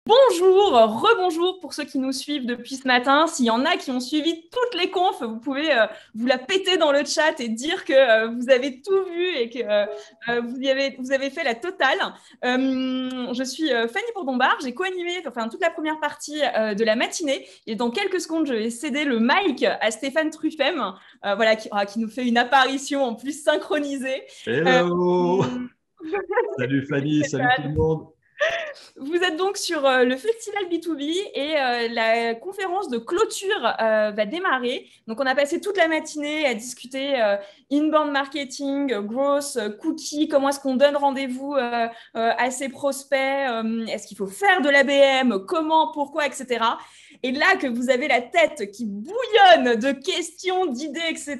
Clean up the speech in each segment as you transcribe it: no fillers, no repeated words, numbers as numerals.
Bonjour, rebonjour pour ceux qui nous suivent depuis ce matin. S'il y en a qui ont suivi toutes les confs, vous pouvez vous la péter dans le chat et dire que vous avez tout vu et que vous avez fait la totale. Je suis Fanny Bourdon-Barre, j'ai co-animé toute la première partie de la matinée et dans quelques secondes, je vais céder le mic à Stéphane Truffem, qui nous fait une apparition en plus synchronisée. Hello! Hum, Salut Fanny, salut tout le monde. Vous êtes donc sur le festival B2B et la conférence de clôture va démarrer. Donc, on a passé toute la matinée à discuter inbound marketing, growth, cookies, comment est-ce qu'on donne rendez-vous à ses prospects, est-ce qu'il faut faire de l'ABM, comment, pourquoi, etc. Et là que vous avez la tête qui bouillonne de questions, d'idées, etc.,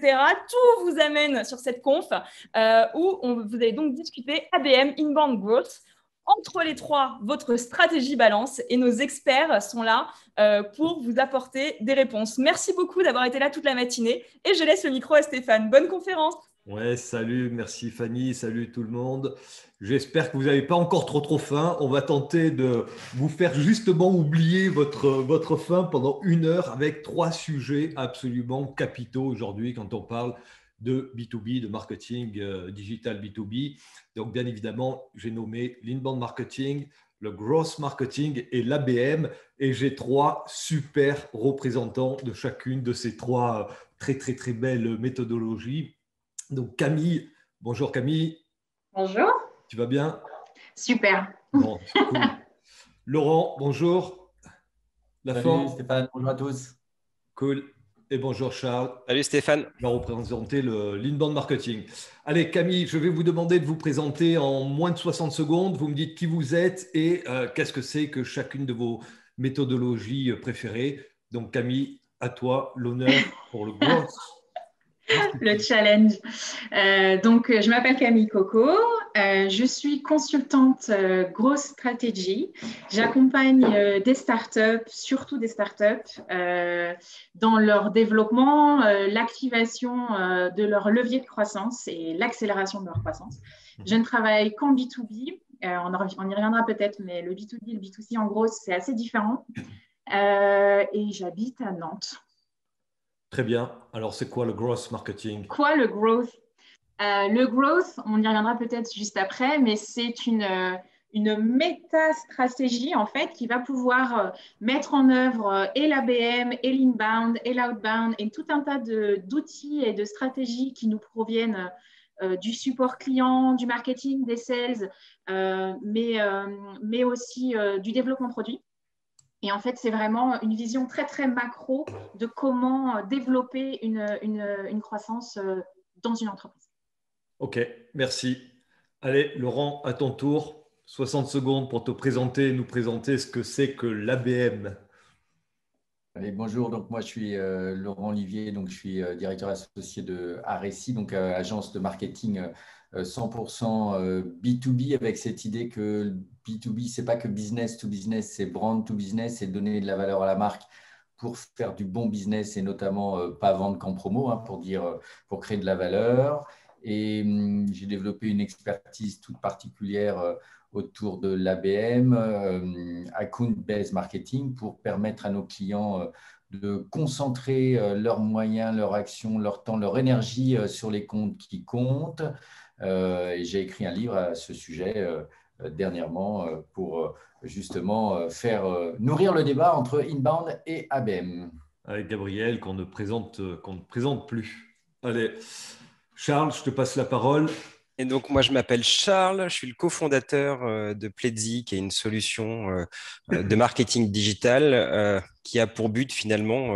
tout vous amène sur cette conf vous allez donc discuter ABM, inbound growth. Entre les trois, votre stratégie balance et nos experts sont là pour vous apporter des réponses. Merci beaucoup d'avoir été là toute la matinée et je laisse le micro à Stéphane. Bonne conférence. Ouais, salut, merci Fanny, salut tout le monde. J'espère que vous n'avez pas encore trop faim. On va tenter de vous faire justement oublier votre faim pendant 1 heure avec 3 sujets absolument capitaux aujourd'hui quand on parle de B2B, de marketing digital B2B. Donc, bien évidemment, j'ai nommé l'inbound marketing, le growth marketing et l'ABM. Et j'ai 3 super représentants de chacune de ces 3 très belles méthodologies. Donc Camille, bonjour Camille. Bonjour. Tu vas bien? Super. Bon, cool. Laurent, bonjour. Salut Stéphane, bonjour à tous. Cool. Et bonjour Charles. Salut Stéphane. Je vais représenter l'inbound marketing. Allez Camille, je vais vous demander de vous présenter en moins de 60 secondes. Vous me dites qui vous êtes et qu'est-ce que c'est que chacune de vos méthodologies préférées. Donc Camille, à toi l'honneur pour le growth. Le challenge. Je m'appelle Camille Coco. Je suis consultante growth stratégie. J'accompagne des startups, surtout des startups, dans leur développement, l'activation de leur levier de croissance et l'accélération de leur croissance. Je ne travaille qu'en B2B. On y reviendra peut-être, mais le B2B et le B2C, en gros, c'est assez différent. Et j'habite à Nantes. Très bien. Alors, c'est quoi le growth marketing? Quoi le growth? Le growth, on y reviendra peut-être juste après, mais c'est une méta-stratégie en fait qui va pouvoir mettre en œuvre et l'ABM, et l'inbound, et l'outbound, et tout un tas d'outils et de stratégies qui nous proviennent du support client, du marketing, des sales, mais aussi du développement produit. Et en fait, c'est vraiment une vision très macro de comment développer une croissance dans une entreprise. Ok, merci. Allez, Laurent, à ton tour. 60 secondes pour te présenter, nous présenter ce que c'est que l'ABM. Allez, bonjour, donc moi je suis Laurent Olivier, donc je suis directeur associé de Aressi, donc agence de marketing 100% B2B, avec cette idée que B2B, c'est pas que business to business, c'est brand to business, c'est donner de la valeur à la marque pour faire du bon business et notamment pas vendre qu'en promo, pour créer de la valeur. Et j'ai développé une expertise toute particulière autour de l'ABM, Account-Based Marketing, pour permettre à nos clients de concentrer leurs moyens, leurs actions, leur temps, leur énergie sur les comptes qui comptent. Et j'ai écrit un livre à ce sujet dernièrement pour justement faire nourrir le débat entre inbound et ABM. Avec Gabriel, qu'on ne présente plus. Allez, Charles, je te passe la parole. Et donc, moi, je m'appelle Charles, je suis le cofondateur de Pledzi, qui est une solution de marketing digital qui a pour but finalement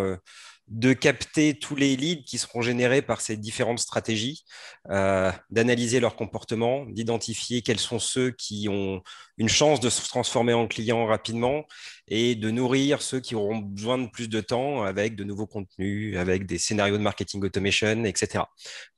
de capter tous les leads qui seront générés par ces différentes stratégies, d'analyser leur comportement, d'identifier quels sont ceux qui ont une chance de se transformer en clients rapidement et de nourrir ceux qui auront besoin de plus de temps avec de nouveaux contenus, avec des scénarios de marketing automation, etc.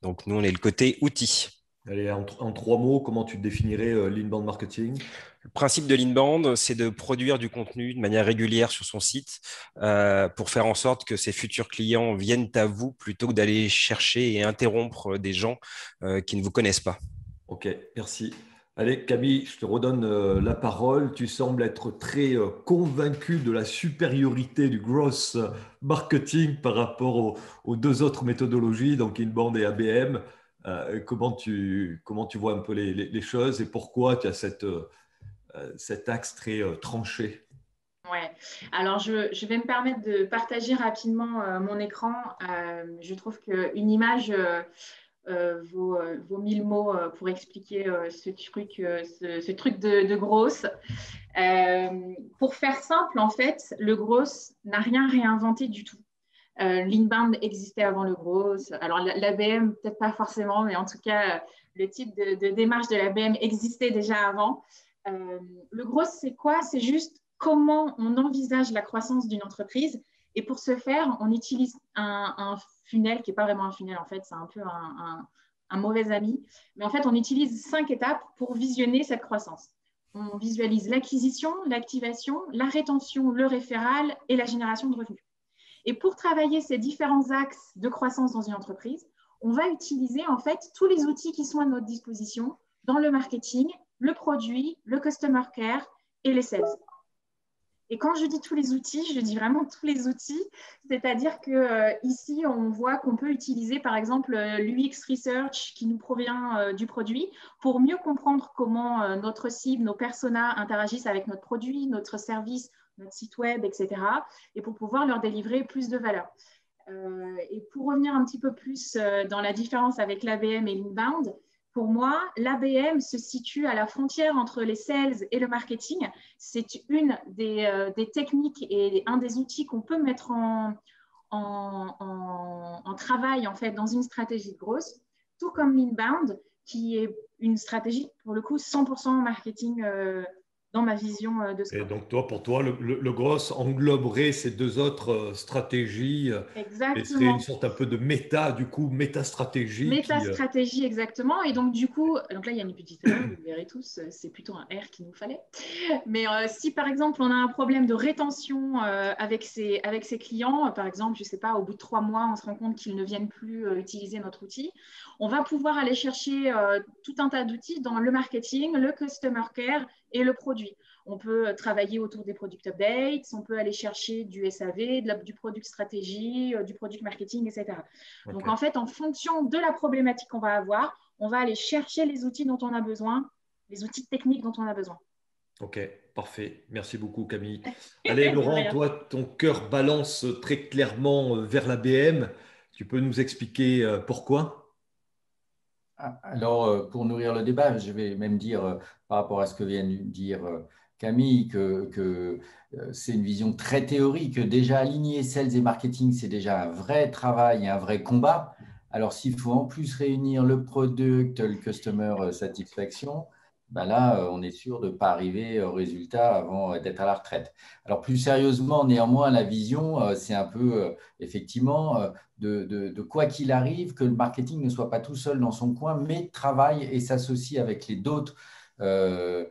Donc, nous, on est le côté outils. Allez, en 3 mots, comment tu définirais l'inbound marketing? Le principe de l'inbound, c'est de produire du contenu de manière régulière sur son site pour faire en sorte que ses futurs clients viennent à vous plutôt que d'aller chercher et interrompre des gens qui ne vous connaissent pas. Ok, merci. Allez, Camille, je te redonne la parole. Tu sembles être très convaincu de la supériorité du growth marketing par rapport aux deux autres méthodologies, donc Inbound et ABM. Comment tu vois un peu les choses et pourquoi tu as cet axe très tranché? Ouais. Alors, je vais me permettre de partager rapidement mon écran. Je trouve qu'une image vaut 1000 mots pour expliquer ce truc de grosse. Pour faire simple, en fait, le gross n'a rien réinventé du tout. L'inbound existait avant le gross. Alors, l'ABM, peut-être pas forcément, mais en tout cas, le type de démarche de l'ABM existait déjà avant. Le gross, c'est quoi? C'est juste comment on envisage la croissance d'une entreprise. Et pour ce faire, on utilise un funnel qui n'est pas vraiment un funnel, en fait, c'est un peu un mauvais ami. Mais en fait, on utilise 5 étapes pour visionner cette croissance. On visualise l'acquisition, l'activation, la rétention, le référal et la génération de revenus. Et pour travailler ces différents axes de croissance dans une entreprise, on va utiliser en fait tous les outils qui sont à notre disposition dans le marketing, le produit, le customer care et les sales. Et quand je dis tous les outils, je dis vraiment tous les outils, c'est-à-dire qu'ici, on voit qu'on peut utiliser par exemple l'UX Research qui nous provient du produit pour mieux comprendre comment notre cible, nos personas interagissent avec notre produit, notre service, notre site web, etc. et pour pouvoir leur délivrer plus de valeur. Et pour revenir un petit peu plus dans la différence avec l'ABM et l'inbound, pour moi, l'ABM se situe à la frontière entre les sales et le marketing. C'est une des techniques et un des outils qu'on peut mettre en travail en fait, dans une stratégie de growth, tout comme l'inbound, qui est une stratégie, pour le coup, 100% marketing dans ma vision de ce Et corps. donc, pour toi, le gross engloberait ces deux autres stratégies et serait une Exactement. sorte un peu de méta, du coup, méta-stratégie qui… Méta-stratégie, exactement. Et donc, du coup, donc là, il y a une petite erreur, vous le verrez tous, c'est plutôt un R qu'il nous fallait. Mais si, par exemple, on a un problème de rétention avec ses clients, par exemple, je ne sais pas, au bout de 3 mois, on se rend compte qu'ils ne viennent plus utiliser notre outil, on va pouvoir aller chercher tout un tas d'outils dans le marketing, le customer care et le produit. On peut travailler autour des product updates, on peut aller chercher du SAV, du product stratégie, du product marketing, etc. Donc, Ok. en fait, en fonction de la problématique qu'on va avoir, on va aller chercher les outils dont on a besoin, les outils techniques dont on a besoin. Ok, parfait. Merci beaucoup, Camille. Allez, Laurent, Rien. toi, ton cœur balance très clairement vers l'ABM. Tu peux nous expliquer pourquoi? Alors, pour nourrir le débat, je vais même dire, par rapport à ce que vient de dire Camille, que c'est une vision très théorique. Déjà, aligner sales et marketing, c'est déjà un vrai travail et un vrai combat. Alors, s'il faut en plus réunir le product, le customer satisfaction, ben là, on est sûr de ne pas arriver au résultat avant d'être à la retraite. Alors, plus sérieusement, néanmoins, la vision, c'est un peu, effectivement, de quoi qu'il arrive, que le marketing ne soit pas tout seul dans son coin, mais travaille et s'associe avec les euh,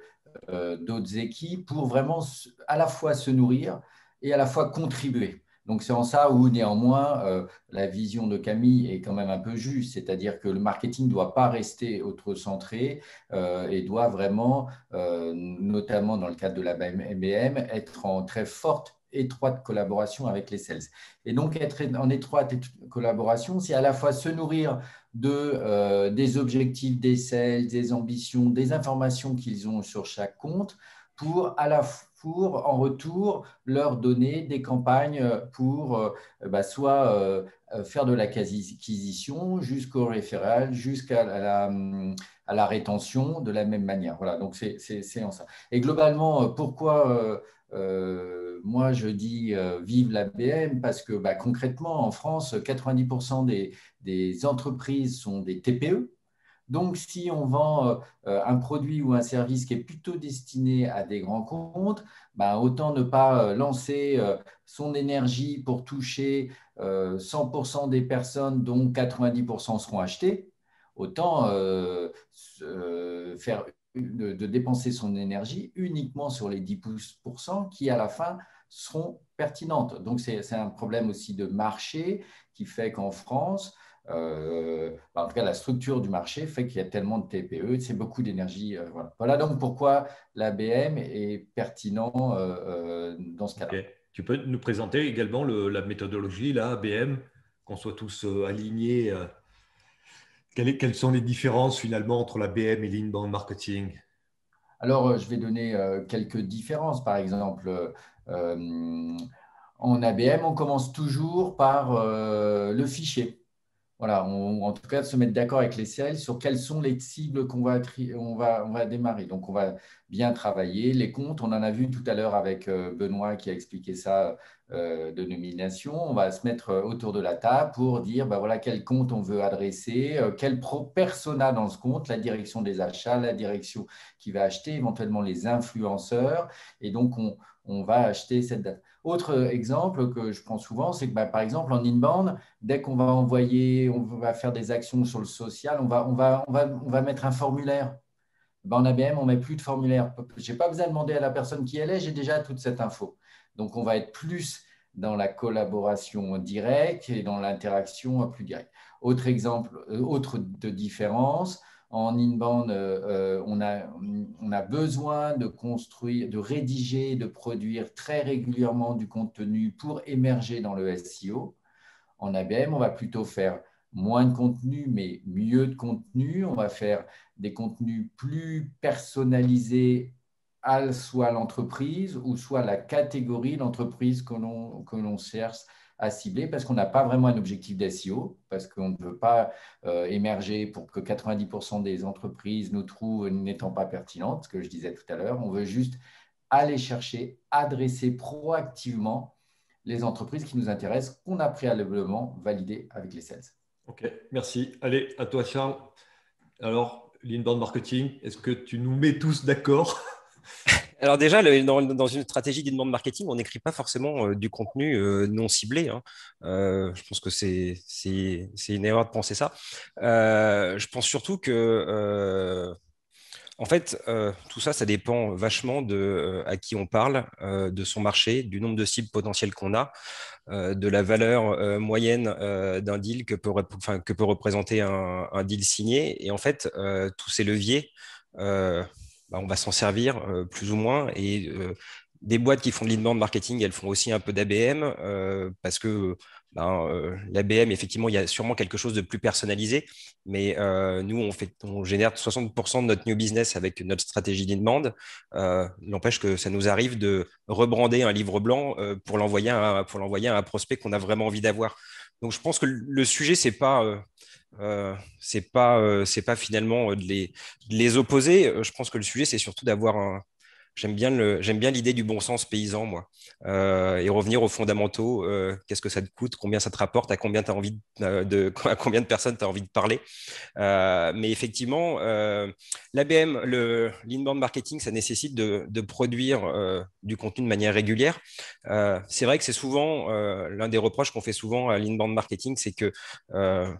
d'autres équipes pour vraiment à la fois se nourrir et à la fois contribuer. Donc c'est en ça où néanmoins la vision de Camille est quand même un peu juste, c'est-à-dire que le marketing ne doit pas rester auto-centré et doit vraiment, notamment dans le cadre de la BM, être en très forte étroite collaboration avec les sales. Et donc, être en étroite collaboration, c'est à la fois se nourrir des objectifs des sales, des ambitions, des informations qu'ils ont sur chaque compte pour en retour leur donner des campagnes pour soit faire de l'acquisition jusqu'au référal, jusqu'à la rétention de la même manière. Voilà, donc c'est en ça. Et globalement, pourquoi moi, je dis vive l'ABM parce que concrètement, en France, 90% des entreprises sont des TPE. Donc, si on vend un produit ou un service qui est plutôt destiné à des grands comptes, autant ne pas lancer son énergie pour toucher 100% des personnes dont 90% seront achetées. Autant faire de dépenser son énergie uniquement sur les 10% qui, à la fin, seront pertinentes. Donc, c'est un problème aussi de marché qui fait qu'en France, En tout cas, la structure du marché fait qu'il y a tellement de TPE, c'est beaucoup d'énergie. Voilà donc pourquoi l'ABM est pertinent dans ce cas-là. Ok. Tu peux nous présenter également la méthodologie, là, ABM, qu'on soit tous alignés. Quelles sont les différences finalement entre l'ABM et l'inbound marketing? Alors, je vais donner quelques différences. Par exemple, en ABM, on commence toujours par le fichier. Voilà, en tout cas, de se mettre d'accord avec les sales sur quelles sont les cibles on va démarrer. Donc, on va bien travailler les comptes. On en a vu tout à l'heure avec Benoît qui a expliqué ça de nomination. On va se mettre autour de la table pour dire bah, voilà, quel compte on veut adresser, quel persona dans ce compte, la direction des achats, la direction qui va acheter, éventuellement les influenceurs. Et donc, on va acheter cette date. Autre exemple que je prends souvent, c'est que bah, par exemple en inbound, dès qu'on va envoyer, on va faire des actions sur le social, on va mettre un formulaire. Ben, en ABM, on ne met plus de formulaire. Je n'ai pas besoin de demander à la personne qui elle est, j'ai déjà toute cette info. Donc, on va être plus dans la collaboration directe et dans l'interaction plus directe. Autre exemple, autre de différence, en inbound, on a besoin de construire, de rédiger, de produire très régulièrement du contenu pour émerger dans le SEO. En ABM, on va plutôt faire moins de contenu, mais mieux de contenu. On va faire des contenus plus personnalisés soit à l'entreprise ou soit à la catégorie d'entreprise que l'on cherche à cibler parce qu'on n'a pas vraiment un objectif d'SEO, parce qu'on ne veut pas émerger pour que 90% des entreprises nous trouvent n'étant pas pertinentes, ce que je disais tout à l'heure. On veut juste aller chercher, adresser proactivement les entreprises qui nous intéressent, qu'on a préalablement validées avec les sales. Ok, merci. Allez, à toi, Charles. Alors, l'inbound marketing, est-ce que tu nous mets tous d'accord? Alors déjà, dans une stratégie d'inbound marketing, on n'écrit pas forcément du contenu non ciblé, hein. Je pense que c'est une erreur de penser ça. Je pense surtout que en fait, tout ça, ça dépend vachement de à qui on parle, de son marché, du nombre de cibles potentielles qu'on a, de la valeur moyenne d'un deal que peut représenter un deal signé. Et en fait, tous ces leviers, euh, bah, on va s'en servir plus ou moins. Et des boîtes qui font de l'inbound marketing, elles font aussi un peu d'ABM parce que l'ABM, effectivement, il y a sûrement quelque chose de plus personnalisé. Mais nous, on génère 60% de notre new business avec notre stratégie d'inbound. N'empêche que ça nous arrive de rebrander un livre blanc pour l'envoyer à un prospect qu'on a vraiment envie d'avoir. Donc, je pense que le sujet, c'est pas finalement de les opposer. Je pense que le sujet, c'est surtout d'avoir un. J'aime bien l'idée du bon sens paysan, moi, et revenir aux fondamentaux. Qu'est-ce que ça te coûte, combien ça te rapporte, à combien à combien de personnes tu as envie de parler. Mais effectivement, l'ABM, l'inbound marketing, ça nécessite de produire du contenu de manière régulière. C'est vrai que c'est souvent l'un des reproches qu'on fait souvent à l'inbound marketing, c'est que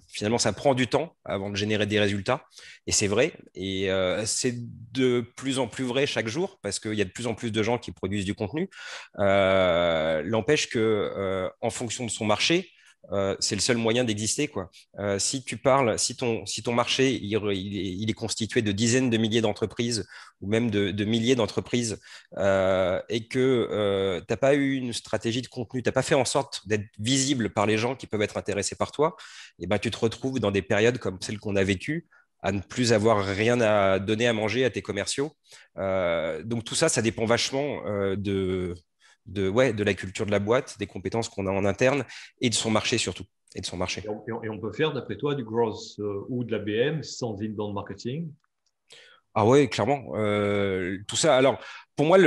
finalement, ça prend du temps avant de générer des résultats. Et c'est vrai. Et c'est de plus en plus vrai chaque jour parce qu'il y a de plus en plus de gens qui produisent du contenu. L'empêche que, en fonction de son marché, c'est le seul moyen d'exister, quoi. Si ton marché il est constitué de dizaines de milliers d'entreprises ou même de milliers d'entreprises et que tu n'as pas eu une stratégie de contenu, tu n'as pas fait en sorte d'être visible par les gens qui peuvent être intéressés par toi, et ben, tu te retrouves dans des périodes comme celle qu'on a vécue à ne plus avoir rien à donner à manger à tes commerciaux. Donc tout ça, ça dépend vachement de la culture de la boîte, des compétences qu'on a en interne et de son marché surtout. Et de son marché. Et on peut faire, d'après toi, du growth ou de la BM sans inbound marketing? Ah ouais, clairement. Tout ça. Alors, pour moi,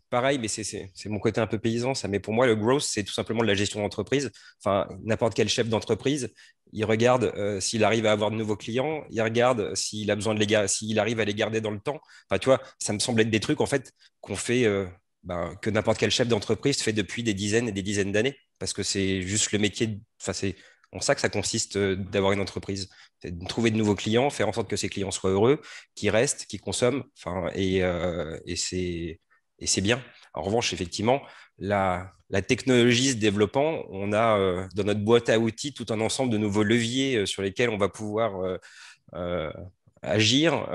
pareil, mais c'est mon côté un peu paysan, ça. Mais pour moi, le growth, c'est tout simplement de la gestion d'entreprise. Enfin, n'importe quel chef d'entreprise, il regarde s'il arrive à avoir de nouveaux clients, il regarde s'il a besoin de s'il arrive à les garder dans le temps. Enfin, tu vois, ça me semble être des trucs en fait qu'on fait, que n'importe quel chef d'entreprise fait depuis des dizaines et des dizaines d'années, parce que c'est juste le métier. Enfin, c'est en ça que ça consiste d'avoir une entreprise. C'est de trouver de nouveaux clients, faire en sorte que ces clients soient heureux, qu'ils restent, qu'ils consomment. Enfin, et c'est bien. En revanche, effectivement, la la technologie se développant, on a dans notre boîte à outils tout un ensemble de nouveaux leviers sur lesquels on va pouvoir agir.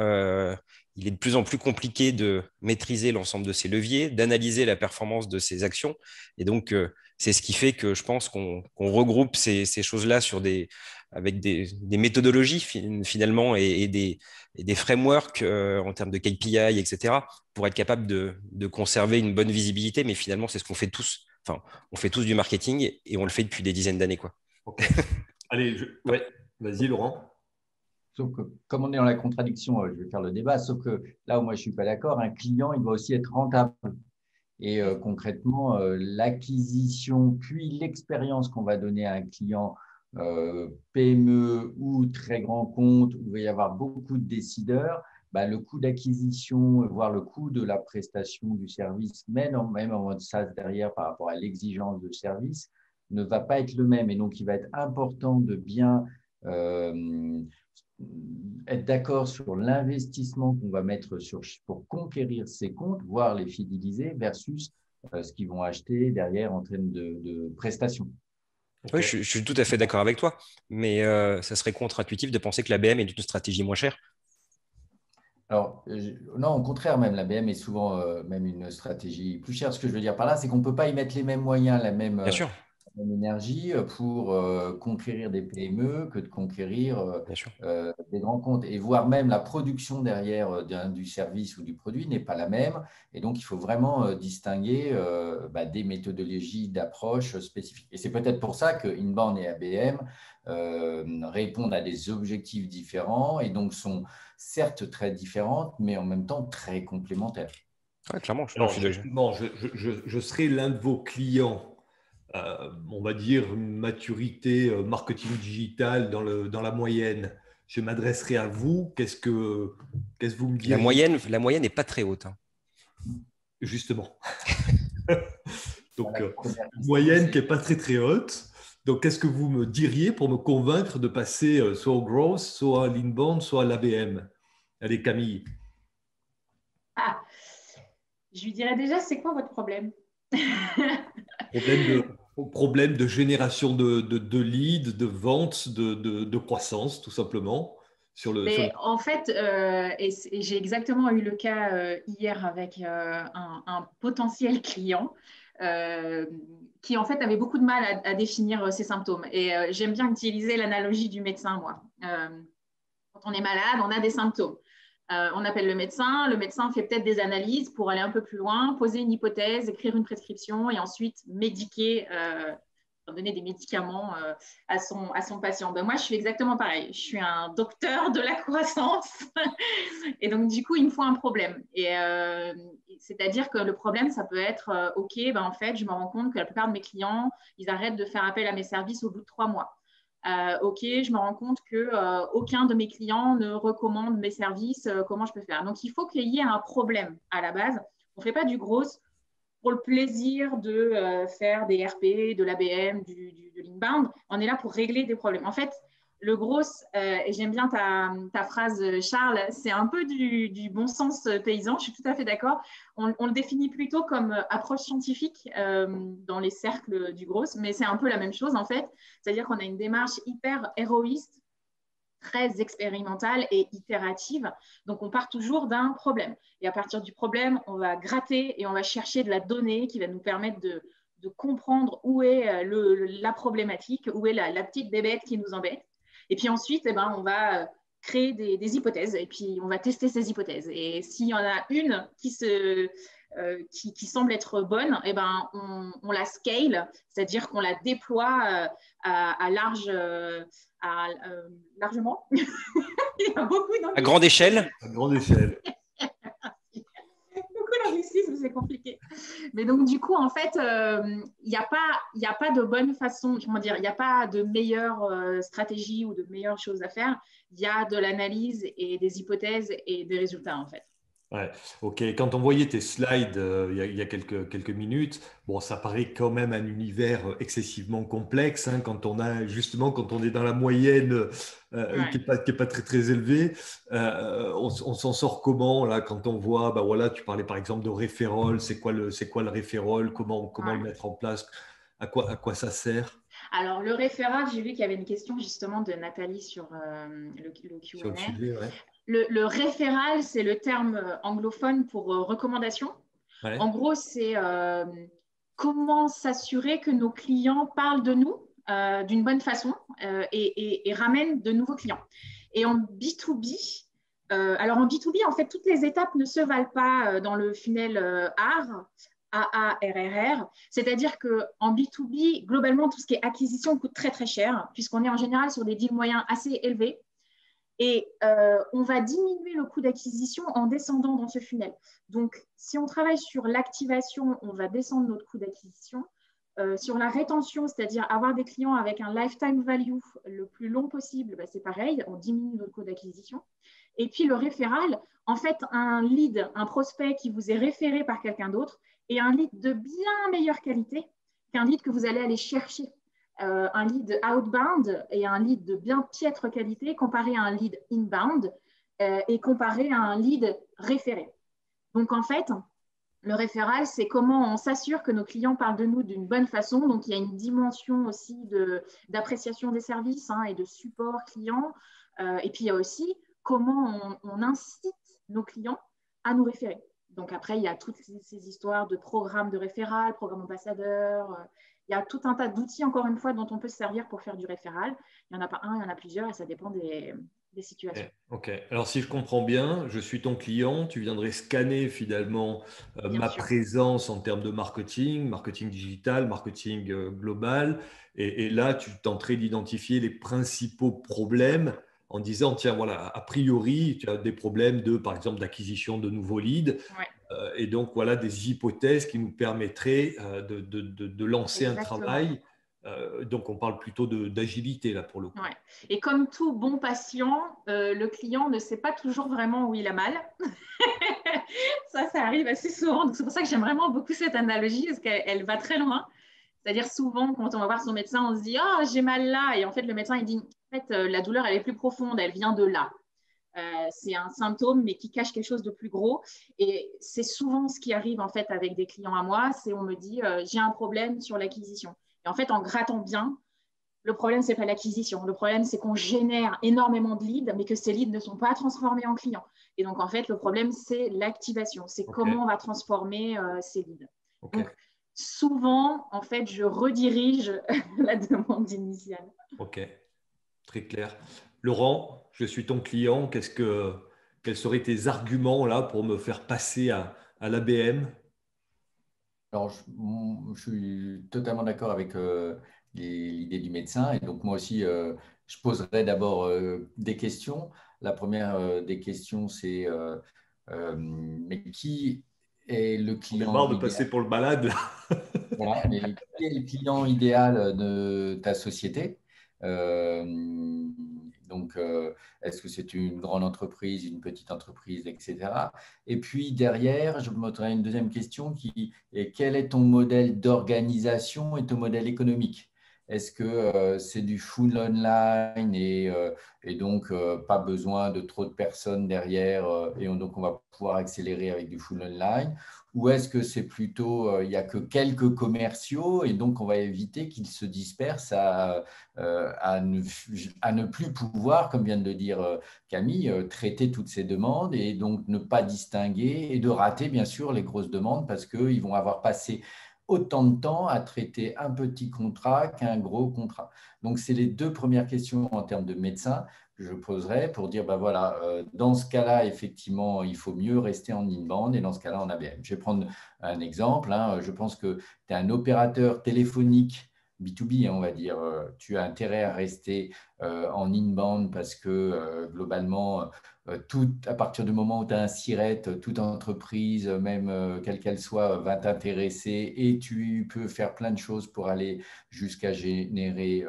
Il est de plus en plus compliqué de maîtriser l'ensemble de ces leviers, d'analyser la performance de ces actions. Et donc, c'est ce qui fait que je pense qu'on regroupe ces choses-là avec des méthodologies finalement et des frameworks en termes de KPI, etc., pour être capable de conserver une bonne visibilité. Mais finalement, c'est ce qu'on fait tous. Enfin, on fait tous du marketing et on le fait depuis des dizaines d'années, quoi. Okay. Allez, ouais, vas-y Laurent. Sauf que, comme on est dans la contradiction, je vais faire le débat, sauf que là où moi je ne suis pas d'accord, un client, il doit aussi être rentable. Et concrètement, l'acquisition, puis l'expérience qu'on va donner à un client PME ou très grand compte, où il va y avoir beaucoup de décideurs, le coût d'acquisition, voire le coût de la prestation du service, même en mode SaaS derrière par rapport à l'exigence de service, ne va pas être le même. Et donc, il va être important de bien être d'accord sur l'investissement qu'on va mettre pour conquérir ces comptes, voire les fidéliser, versus ce qu'ils vont acheter derrière en termes de prestations. Okay. Oui, je suis tout à fait d'accord avec toi, mais ça serait contre-intuitif de penser que l'ABM est une stratégie moins chère. Alors, non, au contraire, même l'ABM est souvent même une stratégie plus chère. Ce que je veux dire par là, c'est qu'on ne peut pas y mettre les mêmes moyens, la même énergie pour conquérir des PME que de conquérir des grands comptes. Et voire même la production derrière du service ou du produit n'est pas la même. Et donc, il faut vraiment distinguer des méthodologies d'approche spécifiques. Et c'est peut-être pour ça que Inbound et ABM répondent à des objectifs différents et donc sont certes très différentes, mais en même temps très complémentaires. Ouais, clairement. Je serai l'un de vos clients. On va dire une maturité marketing digital dans la moyenne. Je m'adresserai à vous. Qu'est-ce que vous me direz? La moyenne n'est pas très haute. Hein. Justement. Donc, moyenne qui n'est pas très très haute. Donc, qu'est-ce que vous me diriez pour me convaincre de passer soit au growth, soit à l'inbound, soit à l'ABM? Allez, Camille. Je lui dirais déjà, c'est quoi votre problème? Problème de génération de leads, de vente, de croissance, tout simplement. En fait, et j'ai exactement eu le cas hier avec un potentiel client qui en fait avait beaucoup de mal à définir ses symptômes. Et j'aime bien utiliser l'analogie du médecin, moi. Quand on est malade, on a des symptômes. On appelle le médecin fait peut-être des analyses pour aller un peu plus loin, poser une hypothèse, écrire une prescription et ensuite médiquer, donner des médicaments à son patient. Moi, je suis exactement pareil. Je suis un docteur de la croissance et donc, du coup, il me faut un problème. Et c'est-à-dire que le problème, ça peut être, OK, en fait, je me rends compte que la plupart de mes clients, ils arrêtent de faire appel à mes services au bout de 3 mois. OK, je me rends compte qu'aucun de mes clients ne recommande mes services, comment je peux faire? Donc, il faut qu'il y ait un problème à la base. On ne fait pas du gros pour le plaisir de faire des RP, de l'ABM, de l'inbound. On est là pour régler des problèmes. En fait, le gros, et j'aime bien ta phrase, Charles, c'est un peu du bon sens paysan, je suis tout à fait d'accord. On le définit plutôt comme approche scientifique dans les cercles du gros, mais c'est un peu la même chose en fait. C'est-à-dire qu'on a une démarche hyper héroïste, très expérimentale et itérative. Donc, on part toujours d'un problème. Et à partir du problème, on va gratter et on va chercher de la donnée qui va nous permettre de comprendre où est la problématique, où est la petite bébête qui nous embête. Et puis ensuite, on va créer des hypothèses et puis on va tester ces hypothèses. Et s'il y en a une qui semble être bonne, on la scale, c'est-à-dire qu'on la déploie largement. Il y a beaucoup à grande échelle. À grande échelle. Beaucoup d'anglicisme, c'est compliqué. Mais donc, du coup, en fait, il n'y a pas de bonne façon, comment dire, il n'y a pas de meilleure stratégie ou de meilleures choses à faire. Il y a de l'analyse et des hypothèses et des résultats, en fait. Ouais, ok. Quand on voyait tes slides il y a quelques minutes, bon, ça paraît quand même un univers excessivement complexe hein, quand on est dans la moyenne Ouais. qui est pas très très élevée. On s'en sort comment là quand on voit, bah voilà, tu parlais par exemple de référol, c'est quoi le référol, comment le Ouais. mettre en place, à quoi ça sert Alors, le référal, j'ai vu qu'il y avait une question justement de Nathalie sur le sur le Q&A. sujet, ouais. Le référal, c'est le terme anglophone pour recommandation. En Ouais, gros, c'est comment s'assurer que nos clients parlent de nous d'une bonne façon et ramènent de nouveaux clients. Et en B2B, alors en B2B, en fait, toutes les étapes ne se valent pas dans le funnel AARRR. C'est-à-dire qu'en B2B, globalement, tout ce qui est acquisition coûte très, très cher, puisqu'on est en général sur des deals moyens assez élevés. Et on va diminuer le coût d'acquisition en descendant dans ce funnel. Donc, si on travaille sur l'activation, on va descendre notre coût d'acquisition. Sur la rétention, c'est-à-dire avoir des clients avec un lifetime value le plus long possible, bah, c'est pareil, on diminue notre coût d'acquisition. Et puis le référal, en fait, un lead, un prospect qui vous est référé par quelqu'un d'autre est un lead de bien meilleure qualité qu'un lead que vous allez aller chercher. Un lead outbound et un lead de bien piètre qualité comparé à un lead inbound et comparé à un lead référé. Donc, en fait, le référal, c'est comment on s'assure que nos clients parlent de nous d'une bonne façon. Donc, il y a une dimension aussi d'appréciation des services hein, et de support client. Et puis, il y a aussi comment on incite nos clients à nous référer. Donc, après, il y a toutes ces histoires de programmes de référal, programmes ambassadeurs. Il y a tout un tas d'outils, encore une fois, dont on peut se servir pour faire du référal. Il n'y en a pas un, il y en a plusieurs et ça dépend des situations. Ok. Ok. Alors, si je comprends bien, je suis ton client, tu viendrais scanner finalement Bien ma sûr. présence en termes de marketing, marketing digital, marketing global, et là, tu tenterais d'identifier les principaux problèmes en disant, tiens, voilà, a priori, tu as des problèmes par exemple, d'acquisition de nouveaux leads, Ouais, et donc voilà des hypothèses qui nous permettraient de lancer un exactement. travail. Donc, on parle plutôt d'agilité là pour le coup. Ouais. Et comme tout bon patient, le client ne sait pas toujours vraiment où il a mal. Ça arrive assez souvent. Donc, c'est pour ça que j'aime vraiment beaucoup cette analogie parce qu'elle va très loin. C'est-à-dire souvent, quand on va voir son médecin, on se dit « Ah, j'ai mal là ». Et en fait, le médecin, il dit « En fait, la douleur, elle est plus profonde, elle vient de là ». C'est un symptôme, mais qui cache quelque chose de plus gros. Et c'est souvent ce qui arrive en fait avec des clients à moi, c'est on me dit j'ai un problème sur l'acquisition. Et en fait, en grattant bien, le problème, ce n'est pas l'acquisition. Le problème, c'est qu'on génère énormément de leads, mais que ces leads ne sont pas transformés en clients. Et donc, en fait, le problème, c'est l'activation. C'est Ok. comment on va transformer ces leads. Ok. Donc, souvent, en fait, je redirige la demande initiale. Ok, très clair. Laurent, je suis ton client. Quels seraient tes arguments là pour me faire passer à l'ABM? Alors, je suis totalement d'accord avec l'idée du médecin. Et donc, moi aussi, je poserai d'abord des questions. La première des questions, c'est mais qui est le On est client marre de idéal? passer pour le malade là. Voilà, mais qui est le client idéal de ta société? Euh, donc, est-ce que c'est une grande entreprise, une petite entreprise, etc. Et puis derrière, je me poserai une deuxième question qui est quel est ton modèle d'organisation et ton modèle économique? Est-ce que c'est du full online et donc pas besoin de trop de personnes derrière donc on va pouvoir accélérer avec du full online? Ou est-ce que c'est plutôt, il n'y a que quelques commerciaux et donc on va éviter qu'ils se dispersent à ne plus pouvoir, comme vient de le dire Camille, traiter toutes ces demandes et donc ne pas distinguer et de rater bien sûr les grosses demandes parce qu'ils vont avoir passé autant de temps à traiter un petit contrat qu'un gros contrat. Donc, c'est les deux premières questions en termes de médecin que je poserai pour dire, ben voilà, dans ce cas-là, effectivement, il faut mieux rester en in-band et dans ce cas-là, en ABM. Je vais prendre un exemple. Hein. Je pense que tu es un opérateur téléphonique B2B, on va dire. Tu as intérêt à rester en in-band parce que globalement, à partir du moment où tu as un SIRET, toute entreprise, même quelle qu'elle soit, va t'intéresser et tu peux faire plein de choses pour aller jusqu'à générer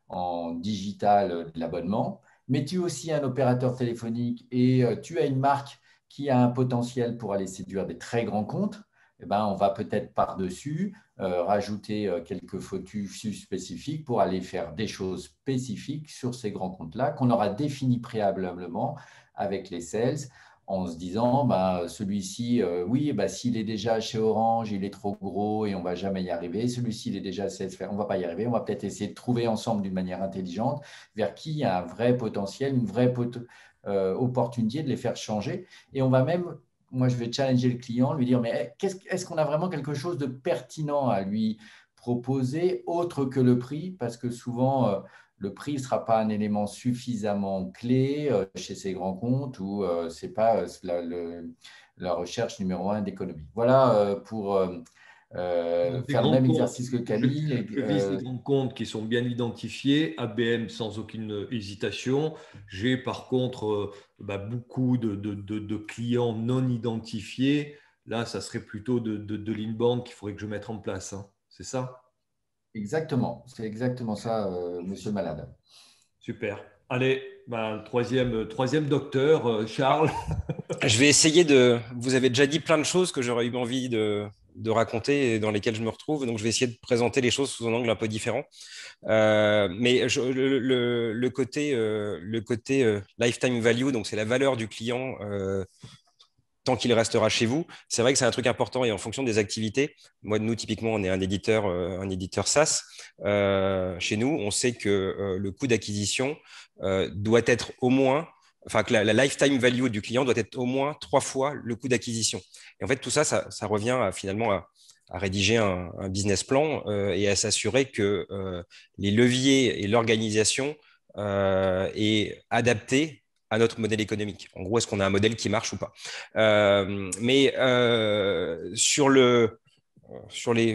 en digital de l'abonnement. Mais tu es aussi un opérateur téléphonique et tu as une marque qui a un potentiel pour aller séduire des très grands comptes, eh ben, on va peut-être par-dessus rajouter quelques focus spécifiques pour aller faire des choses spécifiques sur ces grands comptes-là qu'on aura définis préalablement avec les sales en se disant bah, celui-ci, oui, bah, s'il est déjà chez Orange, il est trop gros et on ne va jamais y arriver. Celui-ci, il est déjà Salesforce, on ne va pas y arriver. On va peut-être essayer de trouver ensemble d'une manière intelligente vers qui il y a un vrai potentiel, une vraie opportunité de les faire changer. Et on va même, moi, je vais challenger le client, lui dire mais est-ce qu'on a vraiment quelque chose de pertinent à lui proposer autre que le prix? Parce que souvent, le prix ne sera pas un élément suffisamment clé chez ces grands comptes ou ce n'est pas la recherche numéro un d'économie. Voilà pour Des faire le grands même comptes. exercice que Camille. Je vise des grands comptes qui sont bien identifiés, ABM sans aucune hésitation. J'ai par contre beaucoup de clients non identifiés. Là, ça serait plutôt de l'inbound qu'il faudrait que je mette en place, hein. C'est ça? Exactement, c'est exactement ça, monsieur le malade. Super. Allez, troisième docteur, Charles. Je vais essayer de. Vous avez déjà dit plein de choses que j'aurais eu envie de raconter et dans lesquelles je me retrouve. Donc, je vais essayer de présenter les choses sous un angle un peu différent. Mais le côté lifetime value, donc c'est la valeur du client tant qu'il restera chez vous. C'est vrai que c'est un truc important et en fonction des activités. Moi, nous, typiquement, on est un éditeur SaaS. Chez nous, on sait que le coût d'acquisition doit être au moins, enfin, que la lifetime value du client doit être au moins 3 fois le coût d'acquisition. Et en fait, tout ça, ça revient finalement à rédiger un business plan et à s'assurer que les leviers et l'organisation est adapté à notre modèle économique. En gros, est-ce qu'on a un modèle qui marche ou pas? Mais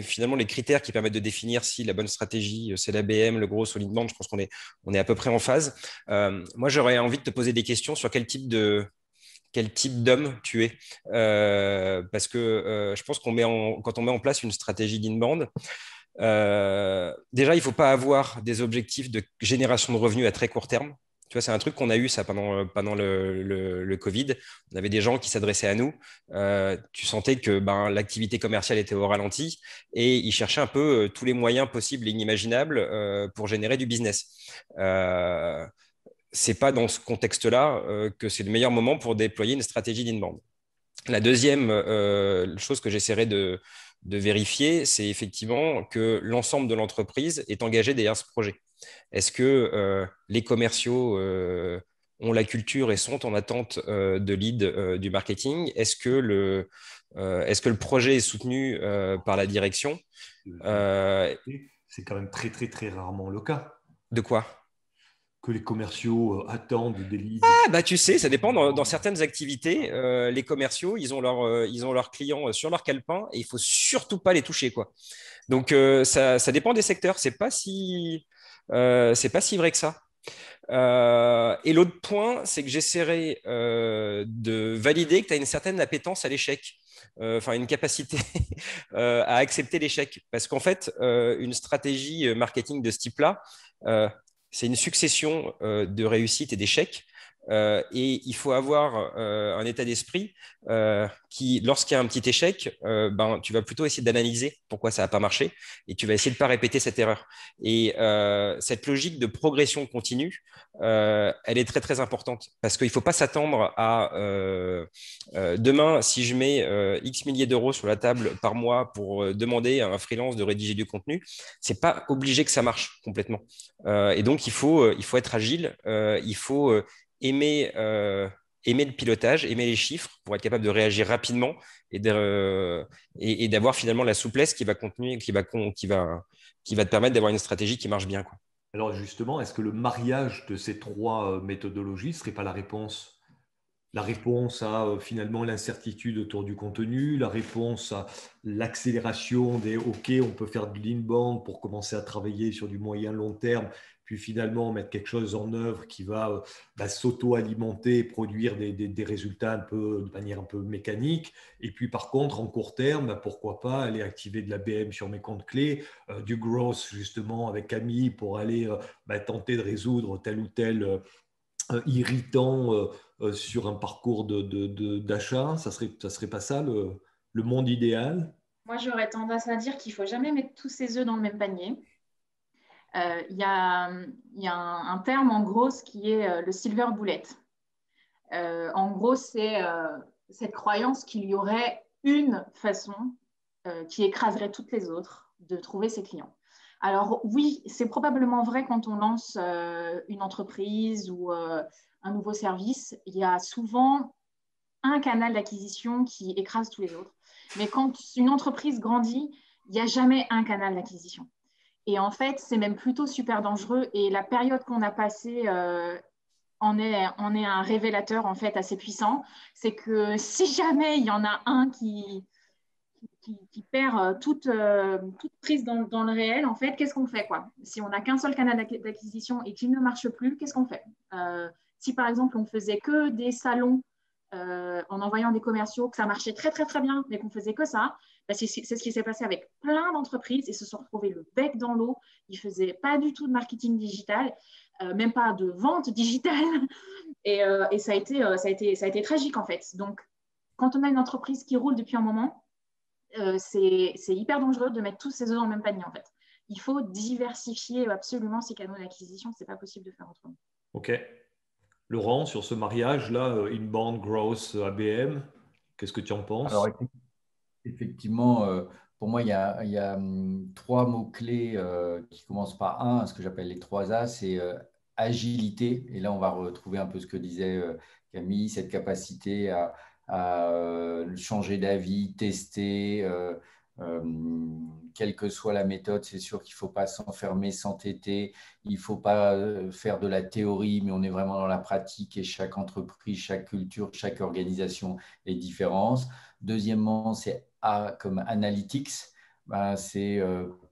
finalement, les critères qui permettent de définir si la bonne stratégie, c'est l'ABM, le gros solid band, je pense qu'on est à peu près en phase. Moi, j'aurais envie de te poser des questions sur quel type d'homme tu es. Parce que je pense quand on met en place une stratégie d'inbound, déjà, il ne faut pas avoir des objectifs de génération de revenus à très court terme. Tu vois, c'est un truc qu'on a eu ça pendant le Covid. On avait des gens qui s'adressaient à nous. Tu sentais que l'activité commerciale était au ralenti et ils cherchaient un peu tous les moyens possibles et inimaginables pour générer du business. C'est pas dans ce contexte-là que c'est le meilleur moment pour déployer une stratégie d'inbound. La deuxième chose que j'essaierai de vérifier, c'est effectivement que l'ensemble de l'entreprise est engagé derrière ce projet. Est-ce que les commerciaux ont la culture et sont en attente de lead du marketing? Est-ce que le projet est soutenu par la direction? C'est quand même très, très, très rarement le cas. De quoi? Que les commerciaux attendent des leads. Tu sais, ça dépend. Dans certaines activités, les commerciaux, ils ont leurs clients sur leur calepin et il faut surtout pas les toucher, quoi. Donc, ça dépend des secteurs. C'est pas si vrai que ça. Et l'autre point, c'est que j'essaierai de valider que tu as une certaine appétence à l'échec, une capacité à accepter l'échec. Parce qu'en fait, une stratégie marketing de ce type-là, c'est une succession de réussites et d'échecs. Et il faut avoir un état d'esprit qui, lorsqu'il y a un petit échec, tu vas plutôt essayer d'analyser pourquoi ça n'a pas marché et tu vas essayer de ne pas répéter cette erreur. Et cette logique de progression continue, elle est très très importante parce qu'il ne faut pas s'attendre à demain, si je mets X milliers d'euros sur la table par mois pour demander à un freelance de rédiger du contenu, c'est pas obligé que ça marche complètement. Et donc, il faut être agile, il faut aimer le pilotage, aimer les chiffres pour être capable de réagir rapidement et d'avoir finalement la souplesse qui va te permettre d'avoir une stratégie qui marche bien, quoi. Alors justement, est-ce que le mariage de ces trois méthodologies ne serait pas la réponse? La réponse à finalement l'incertitude autour du contenu, la réponse à l'accélération des OK, on peut faire de l'inbound pour commencer à travailler sur du moyen long terme, puis finalement mettre quelque chose en œuvre qui va s'auto-alimenter, produire des résultats de manière un peu mécanique. Et puis par contre, en court terme, pourquoi pas aller activer de la BM sur mes comptes clés, du growth justement avec Camille pour aller tenter de résoudre tel ou tel irritant sur un parcours d'achat? Ça serait pas ça le monde idéal? Moi, j'aurais tendance à dire qu'il ne faut jamais mettre tous ses œufs dans le même panier. Il y a, un terme en gros qui est le silver bullet. En gros, c'est cette croyance qu'il y aurait une façon qui écraserait toutes les autres de trouver ses clients. Alors oui, c'est probablement vrai quand on lance une entreprise ou un nouveau service. Il y a souvent un canal d'acquisition qui écrase tous les autres. Mais quand une entreprise grandit, il n'y a jamais un canal d'acquisition. Et en fait, c'est même plutôt super dangereux. Et la période qu'on a passée en est un révélateur en fait assez puissant. C'est que si jamais il y en a un qui perd toute prise dans le réel, en fait, qu'est-ce qu'on fait quoi? Si on n'a qu'un seul canal d'acquisition et qu'il ne marche plus, qu'est-ce qu'on fait? Si par exemple, on faisait que des salons en envoyant des commerciaux, que ça marchait très, très, très bien, mais qu'on faisait que ça, bah, c'est ce qui s'est passé avec plein d'entreprises. Ils se sont retrouvés le bec dans l'eau. Ils ne faisaient pas du tout de marketing digital, même pas de vente digitale. Et ça a été tragique, en fait. Donc, quand on a une entreprise qui roule depuis un moment, c'est hyper dangereux de mettre tous ses œufs dans le même panier, en fait. Il faut diversifier absolument ses canaux d'acquisition. Ce n'est pas possible de faire autrement. OK. Laurent, sur ce mariage-là, Inbound, Growth, ABM, qu'est-ce que tu en penses? Alors, effectivement, pour moi, il y a 3 mots-clés qui commencent par un, ce que j'appelle les 3 A, c'est agilité. Et là, on va retrouver un peu ce que disait Camille, cette capacité à changer d'avis, tester, quelle que soit la méthode. C'est sûr qu'il ne faut pas s'enfermer, s'entêter. Il ne faut pas faire de la théorie, mais on est vraiment dans la pratique et chaque entreprise, chaque culture, chaque organisation est différente. Deuxièmement, c'est A comme analytics. Ben, c'est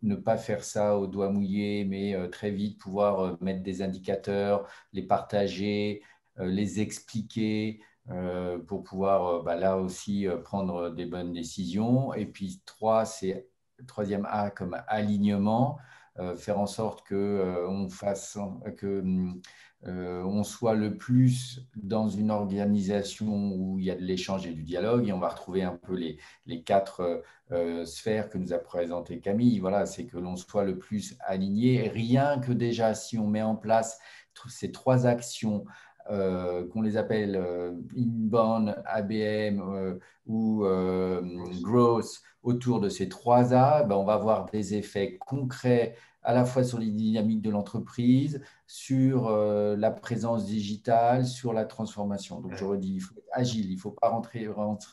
ne pas faire ça au doigt mouillé, mais très vite pouvoir mettre des indicateurs, les partager, les expliquer pour pouvoir là aussi prendre des bonnes décisions. Et puis 3, c'est troisième A comme alignement, faire en sorte que on soit le plus dans une organisation où il y a de l'échange et du dialogue. Et on va retrouver un peu les 4 sphères que nous a présentées Camille. Voilà, c'est que l'on soit le plus aligné. Rien que déjà, si on met en place ces 3 actions, qu'on les appelle inbound, ABM ou growth, autour de ces 3 A, ben, on va avoir des effets concrets à la fois sur les dynamiques de l'entreprise, sur la présence digitale, sur la transformation. Donc, j'aurais dit, il faut être agile, il ne faut pas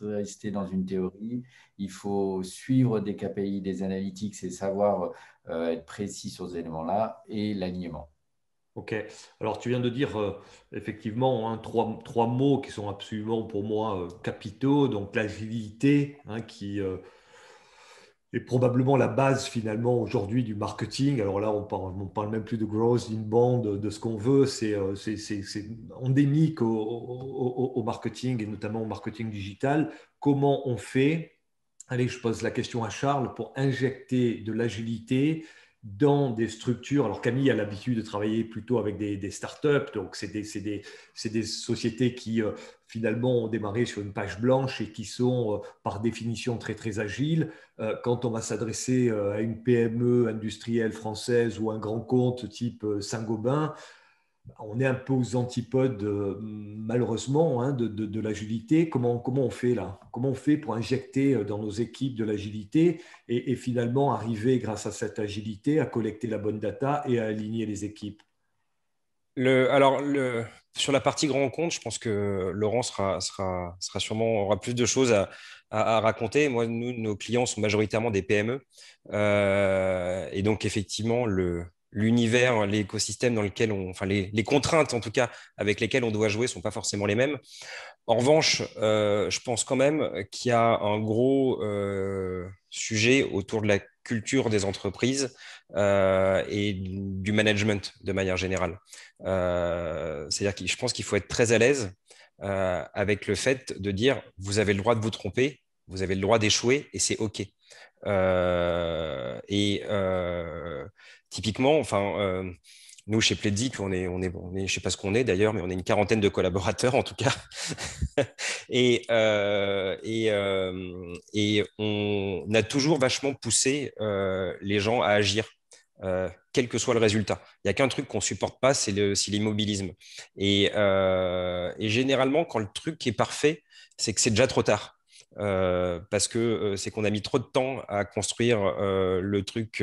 rester dans une théorie, il faut suivre des KPI, des analytics et savoir être précis sur ces éléments-là et l'alignement. OK. Alors, tu viens de dire effectivement 3 mots qui sont absolument pour moi capitaux. Donc, l'agilité qui est probablement la base finalement aujourd'hui du marketing. Alors là, on parle même plus de growth, inbound, de ce qu'on veut. C'est endémique au marketing et notamment au marketing digital. Comment on fait? Allez, je pose la question à Charles pour injecter de l'agilité dans des structures. Alors Camille a l'habitude de travailler plutôt avec des startups, donc c'est des sociétés qui finalement ont démarré sur une page blanche et qui sont par définition très très agiles. Quand on va s'adresser à une PME industrielle française ou un grand compte type Saint-Gobain, on est un peu aux antipodes, malheureusement, de l'agilité. Comment on fait là? Comment on fait pour injecter dans nos équipes de l'agilité et finalement arriver, grâce à cette agilité, à collecter la bonne data et à aligner les équipes? Sur la partie grand compte, je pense que Laurent aura plus de choses à raconter. Moi, nos clients sont majoritairement des PME. Et donc, effectivement, l'univers, l'écosystème dans lequel les contraintes en tout cas avec lesquelles on doit jouer sont pas forcément les mêmes. En revanche, je pense quand même qu'il y a un gros sujet autour de la culture des entreprises et du management de manière générale. C'est-à-dire que je pense qu'il faut être très à l'aise avec le fait de dire vous avez le droit de vous tromper, vous avez le droit d'échouer et c'est OK. Typiquement, Nous, chez Pledzik, je ne sais pas ce qu'on est d'ailleurs, mais on est une quarantaine de collaborateurs en tout cas. Et on a toujours vachement poussé les gens à agir, quel que soit le résultat. Il n'y a qu'un truc qu'on ne supporte pas, c'est l'immobilisme. Et généralement, quand le truc est parfait, c'est que c'est déjà trop tard. Parce que c'est qu'on a mis trop de temps à construire le truc,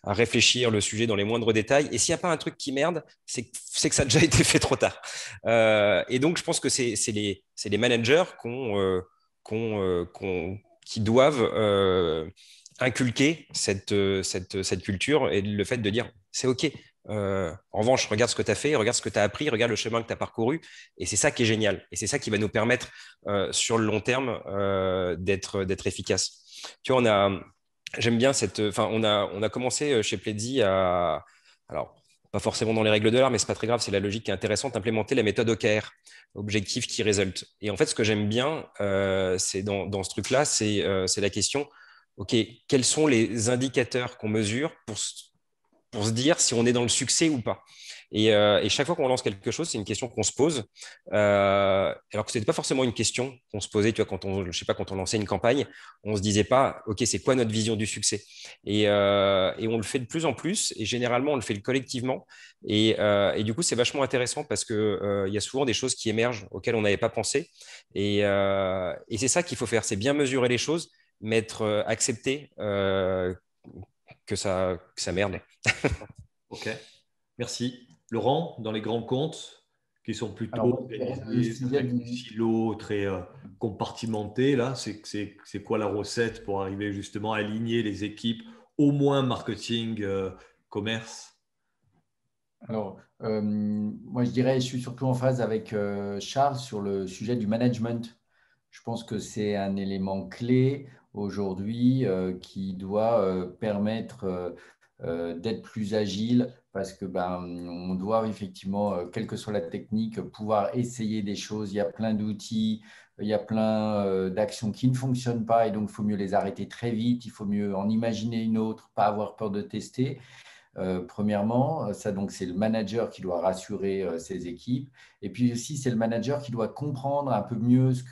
à réfléchir le sujet dans les moindres détails. Et s'il n'y a pas un truc qui merde, c'est que ça a déjà été fait trop tard. Et donc, je pense que c'est les managers qui doivent inculquer cette culture et le fait de dire c'est OK. En revanche, regarde ce que tu as fait, regarde ce que tu as appris, regarde le chemin que tu as parcouru. Et c'est ça qui est génial. Et c'est ça qui va nous permettre, sur le long terme, d'être efficace. Tu vois, j'aime bien on a commencé chez Pledzi alors, pas forcément dans les règles de l'art, mais c'est pas très grave, c'est la logique qui est intéressante, d'implémenter la méthode OKR, Objective Key Result. Et en fait, ce que j'aime bien, c'est dans ce truc-là, c'est la question, OK, quels sont les indicateurs qu'on mesure pour se dire si on est dans le succès ou pas. Et chaque fois qu'on lance quelque chose, c'est une question qu'on se pose, alors que ce n'était pas forcément une question qu'on se posait, tu vois, quand on lançait une campagne, on ne se disait pas, OK, c'est quoi notre vision du succès? Et on le fait de plus en plus, et généralement, on le fait collectivement. Et du coup, c'est vachement intéressant parce qu'il y a souvent des choses qui émergent auxquelles on n'avait pas pensé. Et c'est ça qu'il faut faire, c'est bien mesurer les choses, mais accepter que ça merde. OK, merci. Laurent, dans les grands comptes qui sont plutôt organisés avec des silos très compartimentés, là, c'est quoi la recette pour arriver justement à aligner les équipes, au moins marketing, commerce? Alors, moi, je dirais, je suis surtout en phase avec Charles sur le sujet du management. Je pense que c'est un élément clé aujourd'hui qui doit permettre d'être plus agile parce que on doit effectivement, quelle que soit la technique, pouvoir essayer des choses. Il y a plein d'outils, il y a plein d'actions qui ne fonctionnent pas et donc il faut mieux les arrêter très vite. Il faut mieux en imaginer une autre, pas avoir peur de tester. Premièrement, ça donc c'est le manager qui doit rassurer ses équipes, et puis aussi c'est le manager qui doit comprendre un peu mieux ce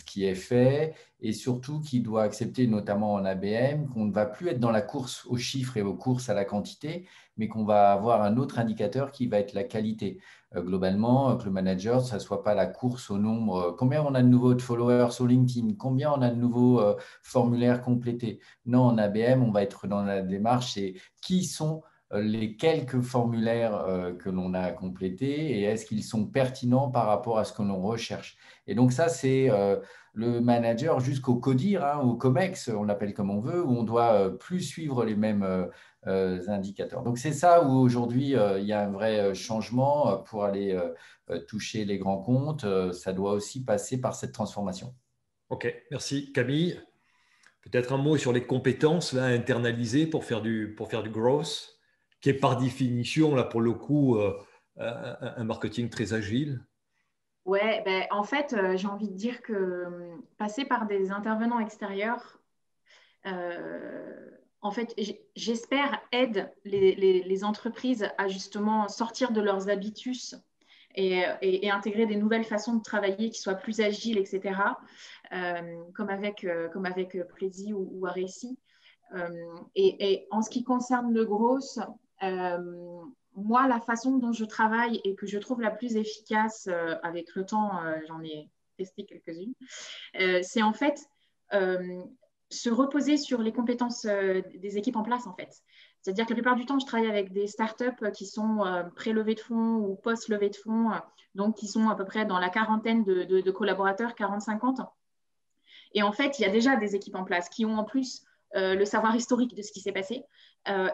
qui est fait, et surtout qui doit accepter, notamment en ABM, qu'on ne va plus être dans la course aux chiffres et aux courses à la quantité, mais qu'on va avoir un autre indicateur qui va être la qualité. Globalement, que le manager, ça ne soit pas la course au nombre. Combien on a de nouveaux followers sur LinkedIn? Combien on a de nouveaux formulaires complétés? Non, en ABM, on va être dans la démarche, c'est qui sont les quelques formulaires que l'on a complétés et est-ce qu'ils sont pertinents par rapport à ce que l'on recherche. Et donc ça, c'est le manager jusqu'au CODIR, au COMEX, on l'appelle comme on veut, où on doit plus suivre les mêmes indicateurs. Donc c'est ça où aujourd'hui, il y a un vrai changement pour aller toucher les grands comptes. Ça doit aussi passer par cette transformation. OK, merci. Camille, peut-être un mot sur les compétences là, internalisées pour faire du growth, qui est par définition, là, pour le coup, un marketing très agile. Ouais, en fait, j'ai envie de dire que passer par des intervenants extérieurs, en fait, j'espère aide les entreprises à justement sortir de leurs habitus et intégrer des nouvelles façons de travailler qui soient plus agiles, etc., comme avec Pledzi ou Areci. Et en ce qui concerne le growth, moi, la façon dont je travaille et que je trouve la plus efficace avec le temps, j'en ai testé quelques-unes, c'est en fait se reposer sur les compétences des équipes en place, en fait. C'est-à-dire que la plupart du temps, je travaille avec des startups qui sont pré-levée de fonds ou post-levée de fonds, donc qui sont à peu près dans la quarantaine de collaborateurs, 40-50. Et en fait, il y a déjà des équipes en place qui ont en plus le savoir historique de ce qui s'est passé.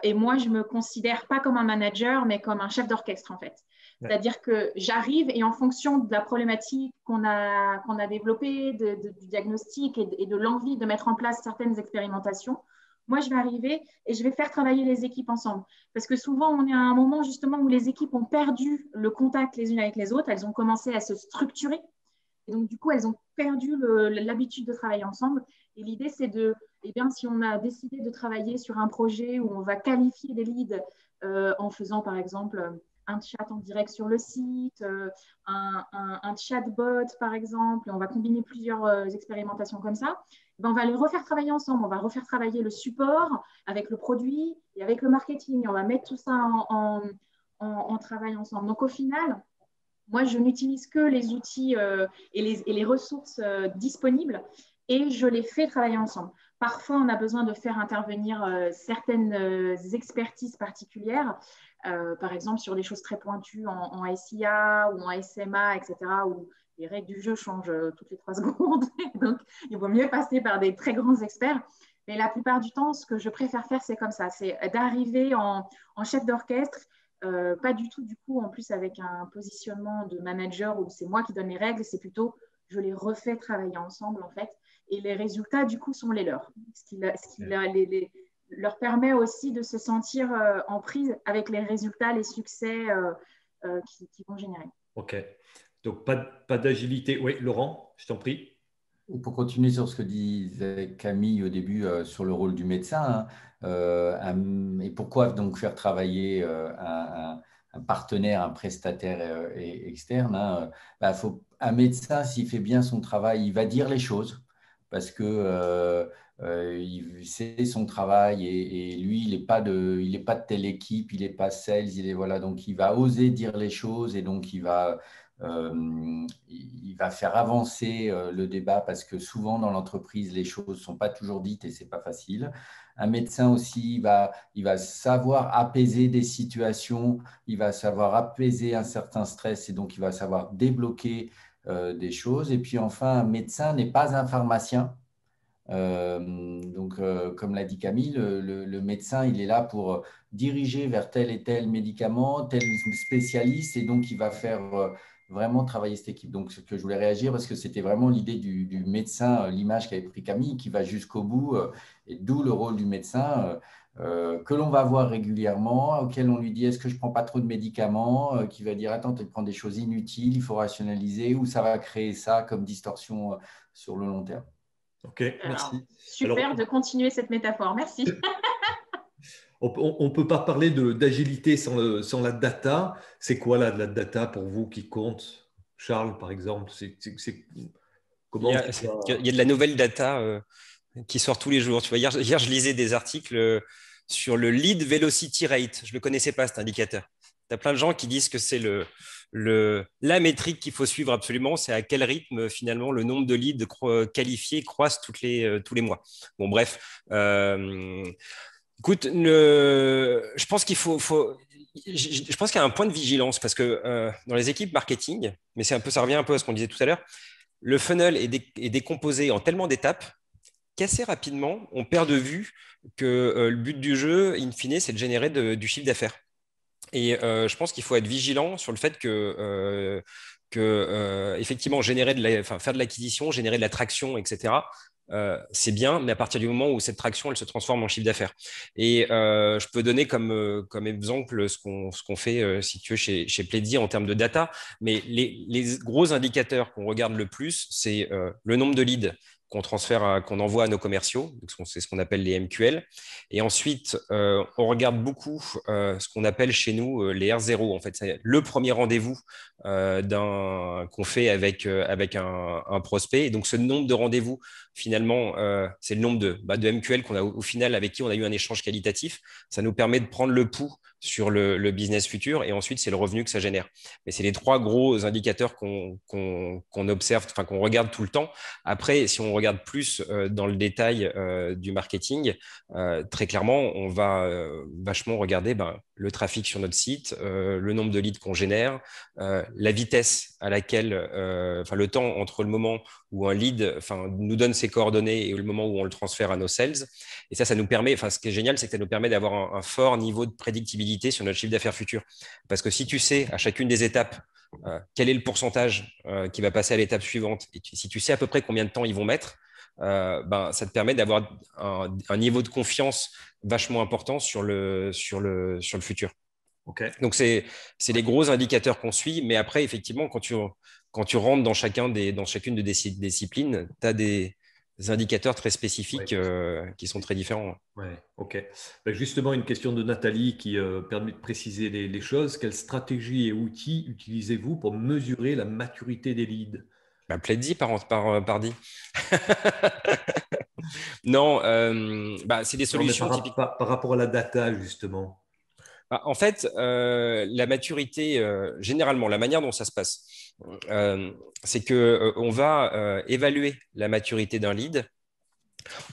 Et moi, je ne me considère pas comme un manager, mais comme un chef d'orchestre, en fait. Ouais. C'est-à-dire que j'arrive et en fonction de la problématique qu'on a développée, du diagnostic et de l'envie de mettre en place certaines expérimentations, moi, je vais arriver et je vais faire travailler les équipes ensemble. Parce que souvent, on est à un moment justement où les équipes ont perdu le contact les unes avec les autres. Elles ont commencé à se structurer. Et donc, du coup, elles ont perdu l'habitude de travailler ensemble. Et l'idée, c'est si on a décidé de travailler sur un projet où on va qualifier des leads en faisant par exemple un chat en direct sur le site, un chatbot par exemple. On va combiner plusieurs expérimentations comme ça. Ben, on va les refaire travailler ensemble. On va refaire travailler le support avec le produit et avec le marketing. On va mettre tout ça en travail ensemble. Donc au final, moi, je n'utilise que les outils et les ressources disponibles et je les fais travailler ensemble. Parfois, on a besoin de faire intervenir certaines expertises particulières, par exemple sur des choses très pointues en SIA ou en SMA, etc., où les règles du jeu changent toutes les 3 secondes. Donc, il vaut mieux passer par des très grands experts. Mais la plupart du temps, ce que je préfère faire, c'est comme ça, c'est d'arriver en chef d'orchestre. Pas du tout, du coup, en plus avec un positionnement de manager où c'est moi qui donne les règles, c'est plutôt je les refais travailler ensemble en fait. Et les résultats, du coup, sont les leurs. Ce qui leur permet aussi de se sentir en prise avec les résultats, les succès qui vont générer. OK. Donc, pas d'agilité. Oui, Laurent, je t'en prie. Et pour continuer sur ce que disait Camille au début sur le rôle du médecin, et pourquoi donc faire travailler un partenaire, un prestataire externe, un médecin, s'il fait bien son travail, il va dire les choses parce que il sait son travail et lui, il n'est pas de telle équipe, il n'est pas sales, voilà, donc il va oser dire les choses et donc il va faire avancer le débat parce que souvent dans l'entreprise, les choses ne sont pas toujours dites et ce n'est pas facile. Un médecin aussi, il va savoir apaiser des situations, il va savoir apaiser un certain stress et donc il va savoir débloquer des choses. Et puis enfin, un médecin n'est pas un pharmacien. Comme l'a dit Camille, le médecin, il est là pour diriger vers tel et tel médicament, tel spécialiste, et donc il va faire vraiment travailler cette équipe. Donc, ce que je voulais réagir, parce que c'était vraiment l'idée du médecin, l'image qu'avait pris Camille, qui va jusqu'au bout, et d'où le rôle du médecin, que l'on va voir régulièrement, auquel on lui dit, est-ce que je ne prends pas trop de médicaments, qui va dire, attends, tu prends des choses inutiles, il faut rationaliser, ou ça va créer ça comme distorsion sur le long terme. OK, merci. Alors, super de continuer cette métaphore, merci. On ne peut pas parler d'agilité sans la data. C'est quoi la data pour vous qui compte? Charles, par exemple, comment il y a de la nouvelle data qui sort tous les jours. Tu vois, hier, je lisais des articles sur le lead velocity rate. Je ne le connaissais pas, cet indicateur. Tu as plein de gens qui disent que c'est la métrique qu'il faut suivre absolument, c'est à quel rythme finalement le nombre de leads qualifiés croissent tous les mois. Bon, bref. Écoute, je pense qu'il je pense qu'il y a un point de vigilance parce que dans les équipes marketing, mais ça revient un peu à ce qu'on disait tout à l'heure, le funnel est décomposé en tellement d'étapes qu'assez rapidement, on perd de vue que le but du jeu, in fine, c'est de générer du chiffre d'affaires. Et je pense qu'il faut être vigilant sur le fait que effectivement, faire de l'acquisition, générer de la traction, etc., c'est bien, mais à partir du moment où cette traction, elle se transforme en chiffre d'affaires. Et je peux donner comme exemple ce qu'on fait, si tu veux, chez Pledzi en termes de data, mais les gros indicateurs qu'on regarde le plus, c'est le nombre de leads qu'on envoie à nos commerciaux, c'est ce qu'on appelle les MQL. Et ensuite, on regarde beaucoup ce qu'on appelle chez nous les R0. En fait, c'est le premier rendez-vous qu'on fait avec un prospect. Et donc, ce nombre de rendez-vous, finalement, c'est le nombre de MQL qu'on a au final avec qui on a eu un échange qualitatif. Ça nous permet de prendre le pouls sur le business futur et ensuite, c'est le revenu que ça génère. Mais c'est les 3 gros indicateurs qu'on observe, enfin qu'on regarde tout le temps. Après, si on regarde plus dans le détail du marketing, très clairement, on va vachement regarder le trafic sur notre site, le nombre de leads qu'on génère, la vitesse à laquelle, le temps entre le moment où un lead nous donne ses coordonnées et le moment où on le transfère à nos sales. Et ça nous permet, ce qui est génial, c'est que ça nous permet d'avoir un fort niveau de prédictibilité sur notre chiffre d'affaires futur. Parce que si tu sais à chacune des étapes quel est le pourcentage qui va passer à l'étape suivante, et si tu sais à peu près combien de temps ils vont mettre, ça te permet d'avoir un niveau de confiance vachement important sur le futur. Okay. Donc, c'est les gros indicateurs qu'on suit. Mais après, effectivement, quand tu rentres dans chacune de ces disciplines, tu as indicateurs très spécifiques qui sont très différents. Ouais, ok. Ben, justement, une question de Nathalie qui permet de préciser les choses. Quelle stratégie et outils utilisez-vous pour mesurer la maturité des leads? Bah, Pledzi pardi. Non, c'est des Non, mais solutions typiques. par rapport à la data, justement. En fait, la maturité, généralement, la manière dont ça se passe, c'est que on va évaluer la maturité d'un lead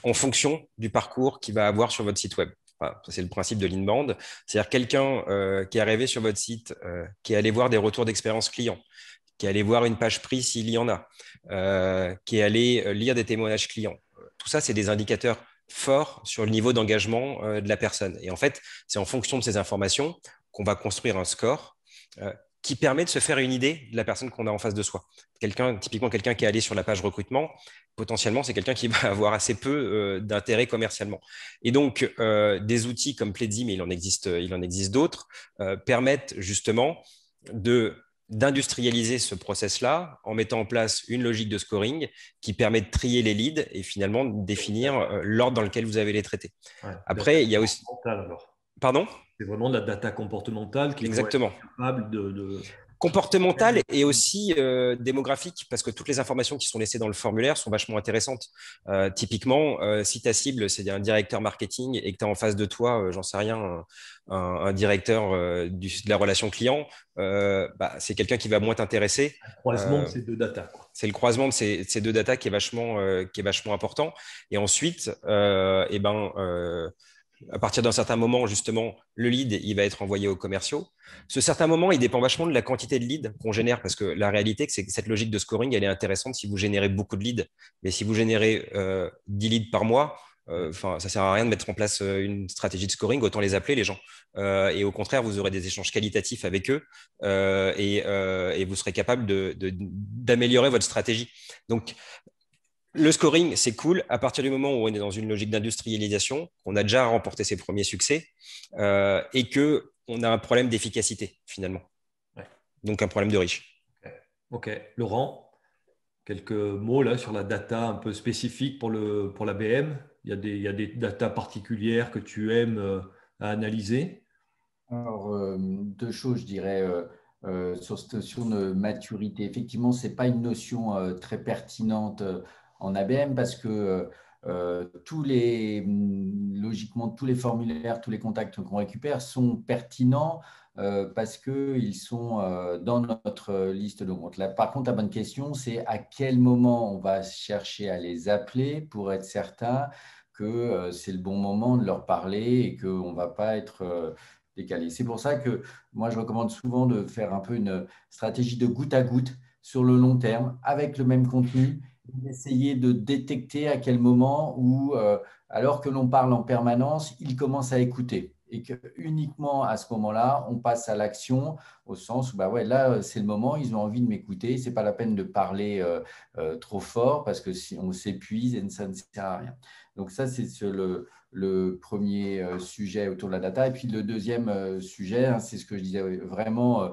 en fonction du parcours qu'il va avoir sur votre site web. Voilà, ça, c'est le principe de l'inbound. C'est-à-dire quelqu'un qui est arrivé sur votre site, qui est allé voir des retours d'expérience client, qui est allé voir une page prix s'il y en a, qui est allé lire des témoignages clients. Tout ça, c'est des indicateurs forts sur le niveau d'engagement de la personne. Et en fait, c'est en fonction de ces informations qu'on va construire un score qui permet de se faire une idée de la personne qu'on a en face de soi. Typiquement, quelqu'un qui est allé sur la page recrutement, potentiellement, c'est quelqu'un qui va avoir assez peu d'intérêt commercialement. Et donc, des outils comme Pledzi, mais il en existe d'autres, permettent justement d'industrialiser ce process-là en mettant en place une logique de scoring qui permet de trier les leads et finalement de définir l'ordre dans lequel vous avez les traiter. Ouais, après, il y a aussi… Alors. Pardon ? C'est vraiment de la data comportementale qui Exactement. faut être capable de… Comportementale et aussi démographique, parce que toutes les informations qui sont laissées dans le formulaire sont vachement intéressantes. Typiquement, si ta cible, c'est un directeur marketing et que tu as en face de toi, j'en sais rien, un directeur de la relation client, c'est quelqu'un qui va moins t'intéresser. Le croisement de ces deux data, quoi. C'est le croisement de ces deux data qui est vachement important. Et ensuite, à partir d'un certain moment, justement, le lead, il va être envoyé aux commerciaux. Ce certain moment, il dépend vachement de la quantité de leads qu'on génère, parce que la réalité, c'est que cette logique de scoring, elle est intéressante si vous générez beaucoup de leads. Mais si vous générez 10 leads par mois, ça ne sert à rien de mettre en place une stratégie de scoring, autant les appeler les gens. Et au contraire, vous aurez des échanges qualitatifs avec eux et vous serez capable d'améliorer votre stratégie. Donc, le scoring, c'est cool à partir du moment où on est dans une logique d'industrialisation, qu'on a déjà remporté ses premiers succès et qu'on a un problème d'efficacité finalement. Ouais. Donc un problème de riche. Ok. Laurent, quelques mots là sur la data un peu spécifique pour la BM. Il y a des datas particulières que tu aimes à analyser? Alors, deux choses, je dirais, sur cette notion de maturité. Effectivement, ce n'est pas une notion très pertinente en ABM parce que logiquement, tous les formulaires, tous les contacts qu'on récupère sont pertinents parce qu'ils sont dans notre liste de comptes. Là, par contre, la bonne question, c'est à quel moment on va chercher à les appeler pour être certain que c'est le bon moment de leur parler et qu'on ne va pas être décalé. C'est pour ça que moi, je recommande souvent de faire un peu une stratégie de goutte à goutte sur le long terme avec le même contenu, d'essayer de détecter à quel moment où, alors que l'on parle en permanence, il commence à écouter. Et que uniquement à ce moment-là, on passe à l'action au sens où là, c'est le moment, ils ont envie de m'écouter. Ce n'est pas la peine de parler trop fort parce que si on s'épuise et ça ne sert à rien. Donc ça, c'est le premier sujet autour de la data. Et puis le deuxième sujet, c'est ce que je disais vraiment,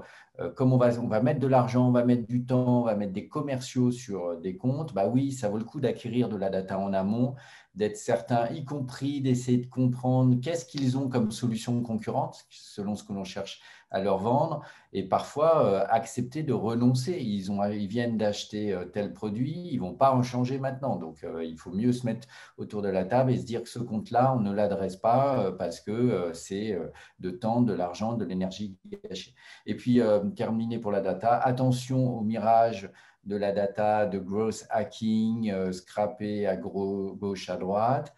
comme on va mettre de l'argent, on va mettre du temps, on va mettre des commerciaux sur des comptes, oui, ça vaut le coup d'acquérir de la data en amont, d'être certain, y compris d'essayer de comprendre qu'est-ce qu'ils ont comme solution concurrente, selon ce que l'on cherche à leur vendre, et parfois accepter de renoncer. Ils viennent d'acheter tel produit, ils ne vont pas en changer maintenant. Donc, il faut mieux se mettre autour de la table et se dire que ce compte-là, on ne l'adresse pas parce que c'est de temps, de l'argent, de l'énergie gâchée. Et puis, terminer pour la data, attention au mirage de la data, de growth hacking, scraper à gauche, à droite.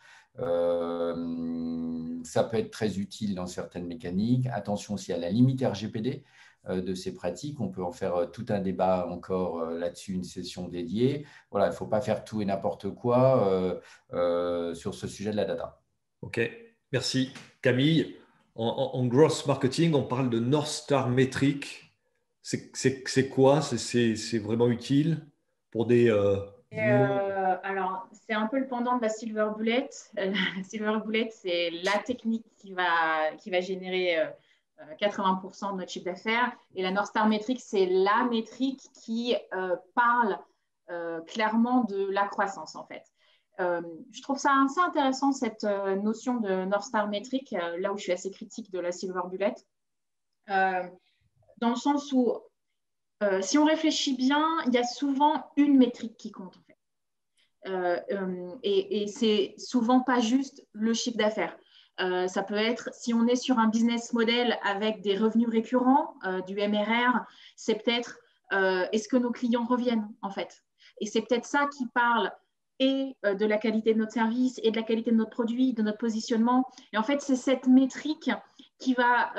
Ça peut être très utile dans certaines mécaniques. Attention aussi à la limite RGPD de ces pratiques. On peut en faire tout un débat encore là-dessus, une session dédiée. Voilà, il ne faut pas faire tout et n'importe quoi sur ce sujet de la data. Ok, merci. Camille, en growth marketing, on parle de North Star métrique. C'est quoi? C'est vraiment utile pour des… Alors, c'est un peu le pendant de la Silver Bullet. La Silver Bullet, c'est la technique qui va générer 80% de notre chiffre d'affaires. Et la North Star métrique, c'est la métrique qui parle clairement de la croissance, en fait. Je trouve ça assez intéressant, cette notion de North Star métrique, là où je suis assez critique de la Silver Bullet, dans le sens où, si on réfléchit bien, il y a souvent une métrique qui compte, en fait. Et c'est souvent pas juste le chiffre d'affaires. Ça peut être, si on est sur un business model avec des revenus récurrents, du MRR, c'est peut-être est-ce que nos clients reviennent, en fait. Et c'est peut-être ça qui parle et de la qualité de notre service et de la qualité de notre produit, de notre positionnement. Et en fait, c'est cette métrique qui va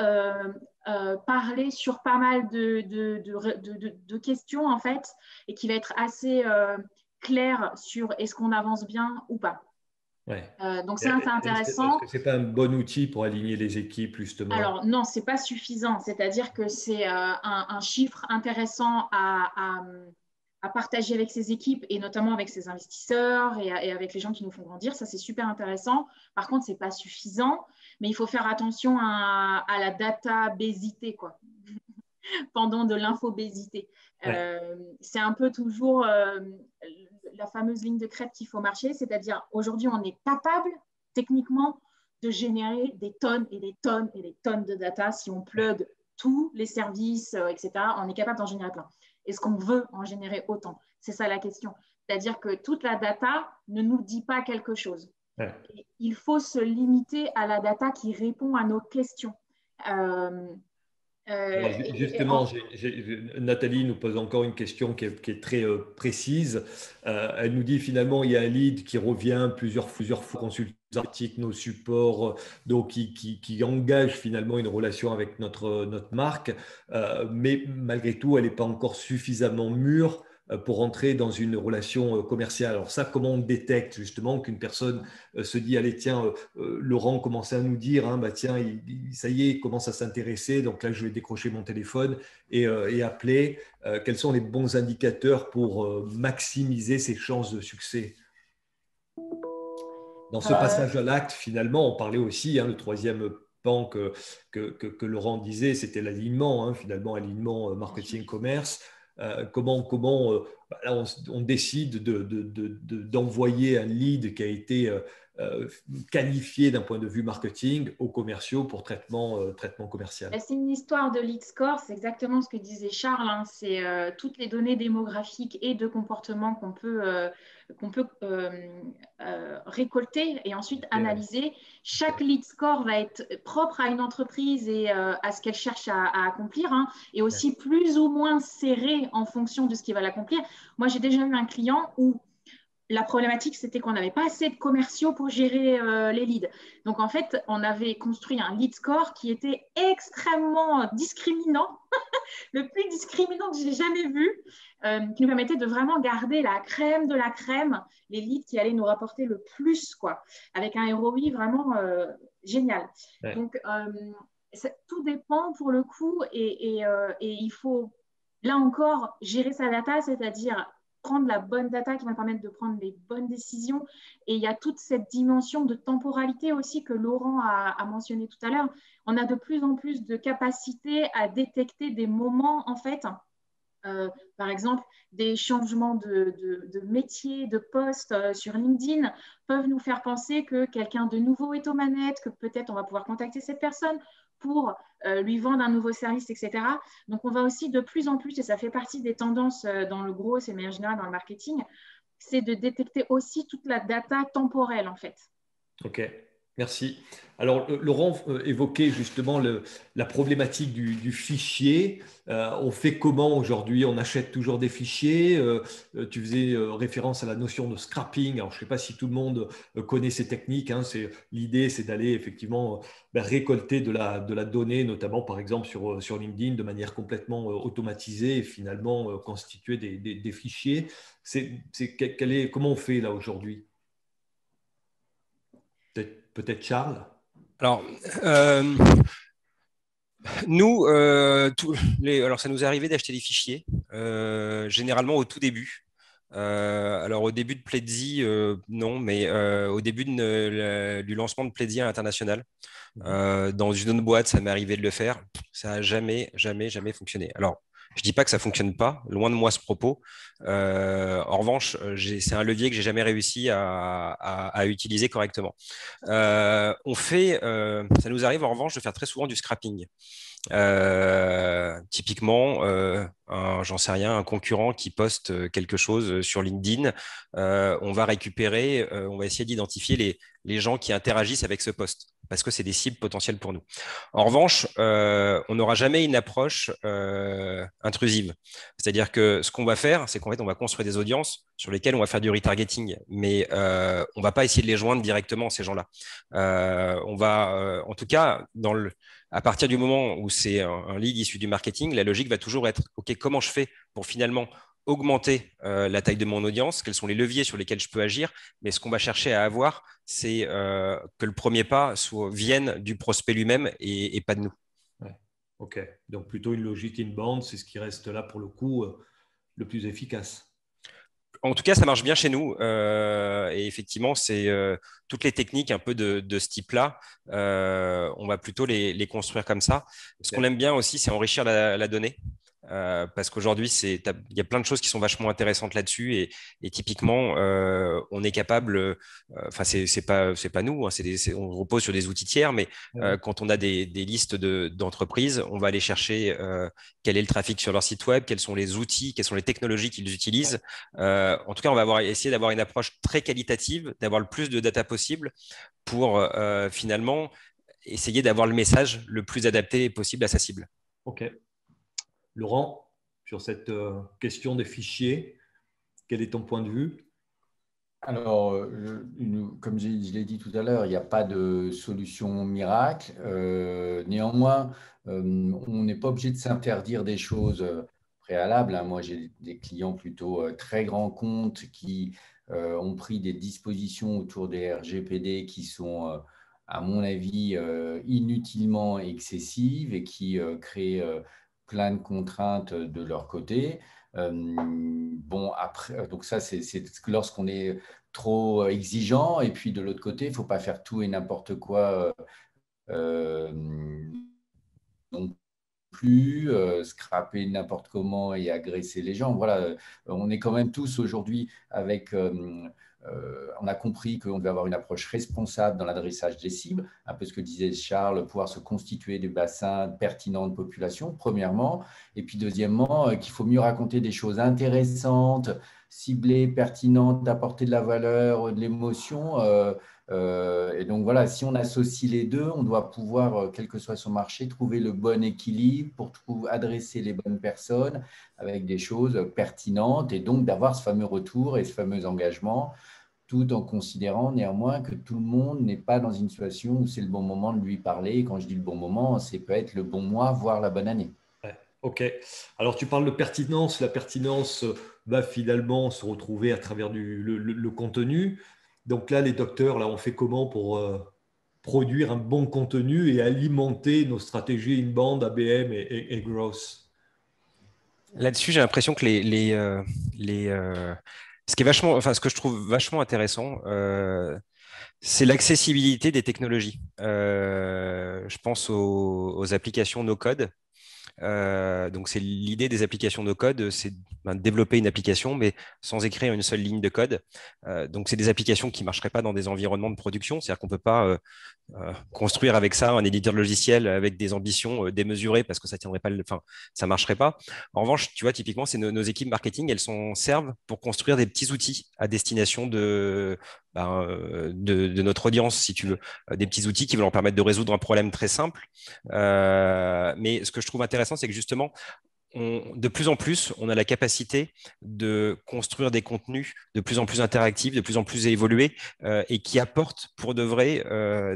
parler sur pas mal de questions, en fait, et qui va être assez claire sur est-ce qu'on avance bien ou pas. Ouais. Donc, c'est intéressant. Est-ce que ce n'est pas un bon outil pour aligner les équipes, justement? Alors, non, ce n'est pas suffisant. C'est-à-dire que c'est un chiffre intéressant à partager avec ses équipes et notamment avec ses investisseurs et avec les gens qui nous font grandir. Ça, c'est super intéressant. Par contre, ce n'est pas suffisant, mais il faut faire attention à la data-bésité, quoi, pendant de l'infobésité. Ouais. C'est un peu toujours la fameuse ligne de crête qu'il faut marcher, c'est-à-dire aujourd'hui, on est capable techniquement de générer des tonnes et des tonnes et des tonnes de data. Si on plug tous les services, etc., on est capable d'en générer plein. Est-ce qu'on veut en générer autant? C'est ça la question. C'est-à-dire que toute la data ne nous dit pas quelque chose. Ouais. Et il faut se limiter à la data qui répond à nos questions. Justement, Nathalie nous pose encore une question qui est très précise. Elle nous dit finalement, il y a un lead qui revient plusieurs fois, consulte nos articles, nos supports, donc qui engage finalement une relation avec notre marque, mais malgré tout, elle n'est pas encore suffisamment mûre pour entrer dans une relation commerciale. Alors ça, comment on détecte justement qu'une personne se dit, allez tiens, Laurent commençait à nous dire, hein, bah, tiens, ça y est, il commence à s'intéresser, donc là je vais décrocher mon téléphone et appeler. Quels sont les bons indicateurs pour maximiser ses chances de succès? Dans ce passage à l'acte, finalement, on parlait aussi, hein, le troisième pan que Laurent disait, c'était l'alignement, hein, finalement, alignement marketing-commerce. Comment là, on décide d'envoyer un lead qui a été qualifié d'un point de vue marketing aux commerciaux pour traitement commercial? C'est une histoire de lead score, c'est exactement ce que disait Charles, hein. C'est toutes les données démographiques et de comportement qu'on peut récolter et ensuite analyser. Chaque lead score va être propre à une entreprise et à ce qu'elle cherche à accomplir, hein, et aussi plus ou moins serré en fonction de ce qui va l'accomplir. Moi, j'ai déjà eu un client où la problématique, c'était qu'on n'avait pas assez de commerciaux pour gérer les leads. Donc, en fait, on avait construit un lead score qui était extrêmement discriminant, le plus discriminant que j'ai jamais vu, qui nous permettait de vraiment garder la crème de la crème, les leads qui allaient nous rapporter le plus, quoi, avec un ROI vraiment génial. Ouais. Donc, tout dépend pour le coup et il faut, là encore, gérer sa data, c'est-à-dire prendre la bonne data qui va permettre de prendre les bonnes décisions. Et il y a toute cette dimension de temporalité aussi que Laurent a mentionné tout à l'heure. On a de plus en plus de capacité à détecter des moments, en fait, par exemple, des changements de métier, de poste sur LinkedIn peuvent nous faire penser que quelqu'un de nouveau est aux manettes, que peut-être on va pouvoir contacter cette personne pour lui vendre un nouveau service, etc. Donc, on va aussi de plus en plus, et ça fait partie des tendances dans le gros, c'est de manière générale dans le marketing, c'est de détecter aussi toute la data temporelle, en fait. OK, merci. Alors, Laurent évoquait justement la problématique du fichier. On fait comment aujourd'hui? On achète toujours des fichiers. Tu faisais référence à la notion de scrapping. Alors, je ne sais pas si tout le monde connaît ces techniques, hein. L'idée, c'est d'aller effectivement récolter de la donnée, notamment par exemple sur LinkedIn, de manière complètement automatisée et finalement constituer des fichiers. Comment on fait là aujourd'hui? Peut-être Charles? Alors, nous, alors ça nous est arrivé d'acheter des fichiers, généralement au tout début. Alors au début de Pledzi, non, mais au début du lancement de Pledzi à l'international, dans une autre boîte, ça m'est arrivé de le faire. Ça n'a jamais fonctionné. Alors, Je ne dis pas que ça ne fonctionne pas, loin de moi ce propos. En revanche, c'est un levier que j'ai jamais réussi à utiliser correctement. Ça nous arrive en revanche de faire très souvent du scrapping. Typiquement, j'en sais rien, un concurrent qui poste quelque chose sur LinkedIn, on va récupérer, on va essayer d'identifier les gens qui interagissent avec ce post parce que c'est des cibles potentielles pour nous. En revanche, on n'aura jamais une approche intrusive. C'est-à-dire que ce qu'on va faire, c'est qu'en fait, on va construire des audiences sur lesquelles on va faire du retargeting, mais on ne va pas essayer de les joindre directement, ces gens-là. En tout cas, à partir du moment où c'est un lead issu du marketing, la logique va toujours être, OK, comment je fais pour finalement augmenter la taille de mon audience, quels sont les leviers sur lesquels je peux agir, mais ce qu'on va chercher à avoir, c'est que le premier pas vienne du prospect lui-même et pas de nous. Ouais. OK, donc plutôt une logique inbound, c'est ce qui reste là pour le coup le plus efficace. En tout cas, ça marche bien chez nous. Et effectivement, c'est toutes les techniques un peu de ce type-là, on va plutôt les construire comme ça. Ce qu'on aime bien aussi, c'est enrichir la donnée. Parce qu'aujourd'hui, il y a plein de choses qui sont vachement intéressantes là-dessus et typiquement, on est capable, enfin, c'est pas nous, hein, on repose sur des outils tiers, mais quand on a des listes d'entreprises, on va aller chercher quel est le trafic sur leur site web, quels sont les outils, quelles sont les technologies qu'ils utilisent. En tout cas, on va essayer d'avoir une approche très qualitative, d'avoir le plus de data possible pour finalement essayer d'avoir le message le plus adapté possible à sa cible. OK. Laurent, sur cette question des fichiers, quel est ton point de vue? Alors, comme je l'ai dit tout à l'heure, il n'y a pas de solution miracle. Néanmoins, on n'est pas obligé de s'interdire des choses préalables, hein. Moi, j'ai des clients plutôt très grands comptes qui ont pris des dispositions autour des RGPD qui sont, à mon avis, inutilement excessives et qui créent plein de contraintes de leur côté. Bon, après, donc ça, c'est lorsqu'on est trop exigeant. Et puis, de l'autre côté, il ne faut pas faire tout et n'importe quoi non plus, scraper n'importe comment et agresser les gens. Voilà, on est quand même tous aujourd'hui avec… on a compris qu'on devait avoir une approche responsable dans l'adressage des cibles, un peu ce que disait Charles, pouvoir se constituer des bassins pertinents de population, premièrement, et puis deuxièmement, qu'il faut mieux raconter des choses intéressantes, ciblées, pertinentes, apporter de la valeur, de l'émotion. Et donc voilà, si on associe les deux, on doit pouvoir, quel que soit son marché, trouver le bon équilibre pour adresser les bonnes personnes avec des choses pertinentes et donc d'avoir ce fameux retour et ce fameux engagement, tout en considérant néanmoins que tout le monde n'est pas dans une situation où c'est le bon moment de lui parler. Et quand je dis le bon moment, c'est peut être le bon mois, voire la bonne année. Ouais, OK. Alors, tu parles de pertinence. La pertinence va finalement se retrouver à travers le contenu. Donc là, les docteurs, là, on fait comment pour produire un bon contenu et alimenter nos stratégies inbound, ABM et growth? Là-dessus, j'ai l'impression que ce qui est vachement, enfin, ce que je trouve vachement intéressant, c'est l'accessibilité des technologies. Je pense aux applications no-code. Donc, c'est l'idée des applications no code, c'est de développer une application, mais sans écrire une seule ligne de code. Donc, c'est des applications qui ne marcheraient pas dans des environnements de production. C'est-à-dire qu'on ne peut pas construire avec ça un éditeur logiciel avec des ambitions démesurées parce que ça tiendrait pas, ça marcherait pas. En revanche, tu vois, typiquement, c'est nos équipes marketing, elles s'en servent pour construire des petits outils à destination de notre audience, si tu veux, des petits outils qui vont leur permettre de résoudre un problème très simple. Mais ce que je trouve intéressant, c'est que justement, de plus en plus, on a la capacité de construire des contenus de plus en plus interactifs, de plus en plus évolués et qui apportent pour de vrai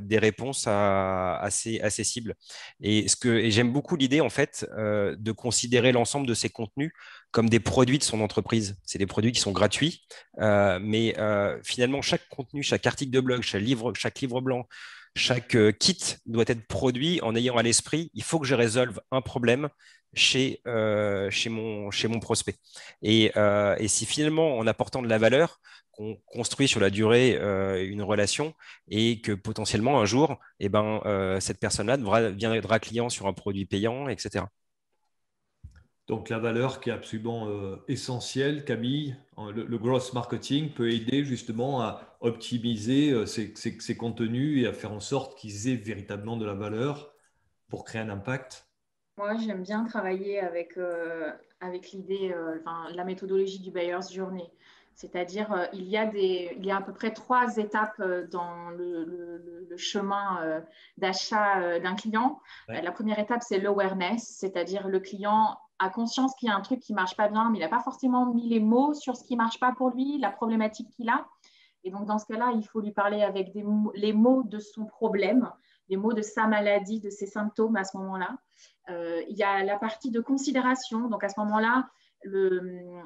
des réponses à ces cibles. Et j'aime beaucoup l'idée en fait de considérer l'ensemble de ces contenus comme des produits de son entreprise. C'est des produits qui sont gratuits, mais finalement, chaque contenu, chaque article de blog, chaque livre blanc, chaque kit doit être produit en ayant à l'esprit, il faut que je résolve un problème chez mon prospect. Et si finalement, en apportant de la valeur, qu'on construit sur la durée une relation et que potentiellement un jour, cette personne-là deviendra client sur un produit payant, etc. Donc, la valeur qui est absolument essentielle, Camille, le growth marketing peut aider justement à optimiser ces contenus et à faire en sorte qu'ils aient véritablement de la valeur pour créer un impact. Moi, j'aime bien travailler avec l'idée, la méthodologie du Buyer's Journey. C'est-à-dire, il y a à peu près 3 étapes dans le chemin d'achat d'un client. Ouais. La première étape, c'est l'awareness, c'est-à-dire le client a conscience qu'il y a un truc qui ne marche pas bien, mais il n'a pas forcément mis les mots sur ce qui ne marche pas pour lui, la problématique qu'il a. Et donc, dans ce cas-là, il faut lui parler avec les mots de son problème, les mots de sa maladie, de ses symptômes à ce moment-là. Il y a la partie de considération. Donc, à ce moment-là, le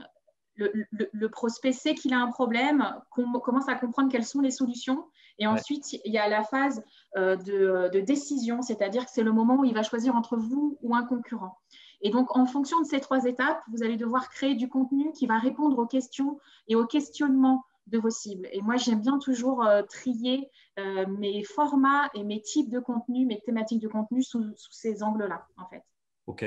prospect sait qu'il a un problème, commence à comprendre quelles sont les solutions. Et ensuite, il y a la phase de décision, c'est-à-dire que c'est le moment où il va choisir entre vous ou un concurrent. Et donc, en fonction de ces 3 étapes, vous allez devoir créer du contenu qui va répondre aux questions et aux questionnements de vos cibles. Et moi, j'aime bien toujours trier mes formats et mes types de contenu, mes thématiques de contenu sous ces angles-là, en fait. OK.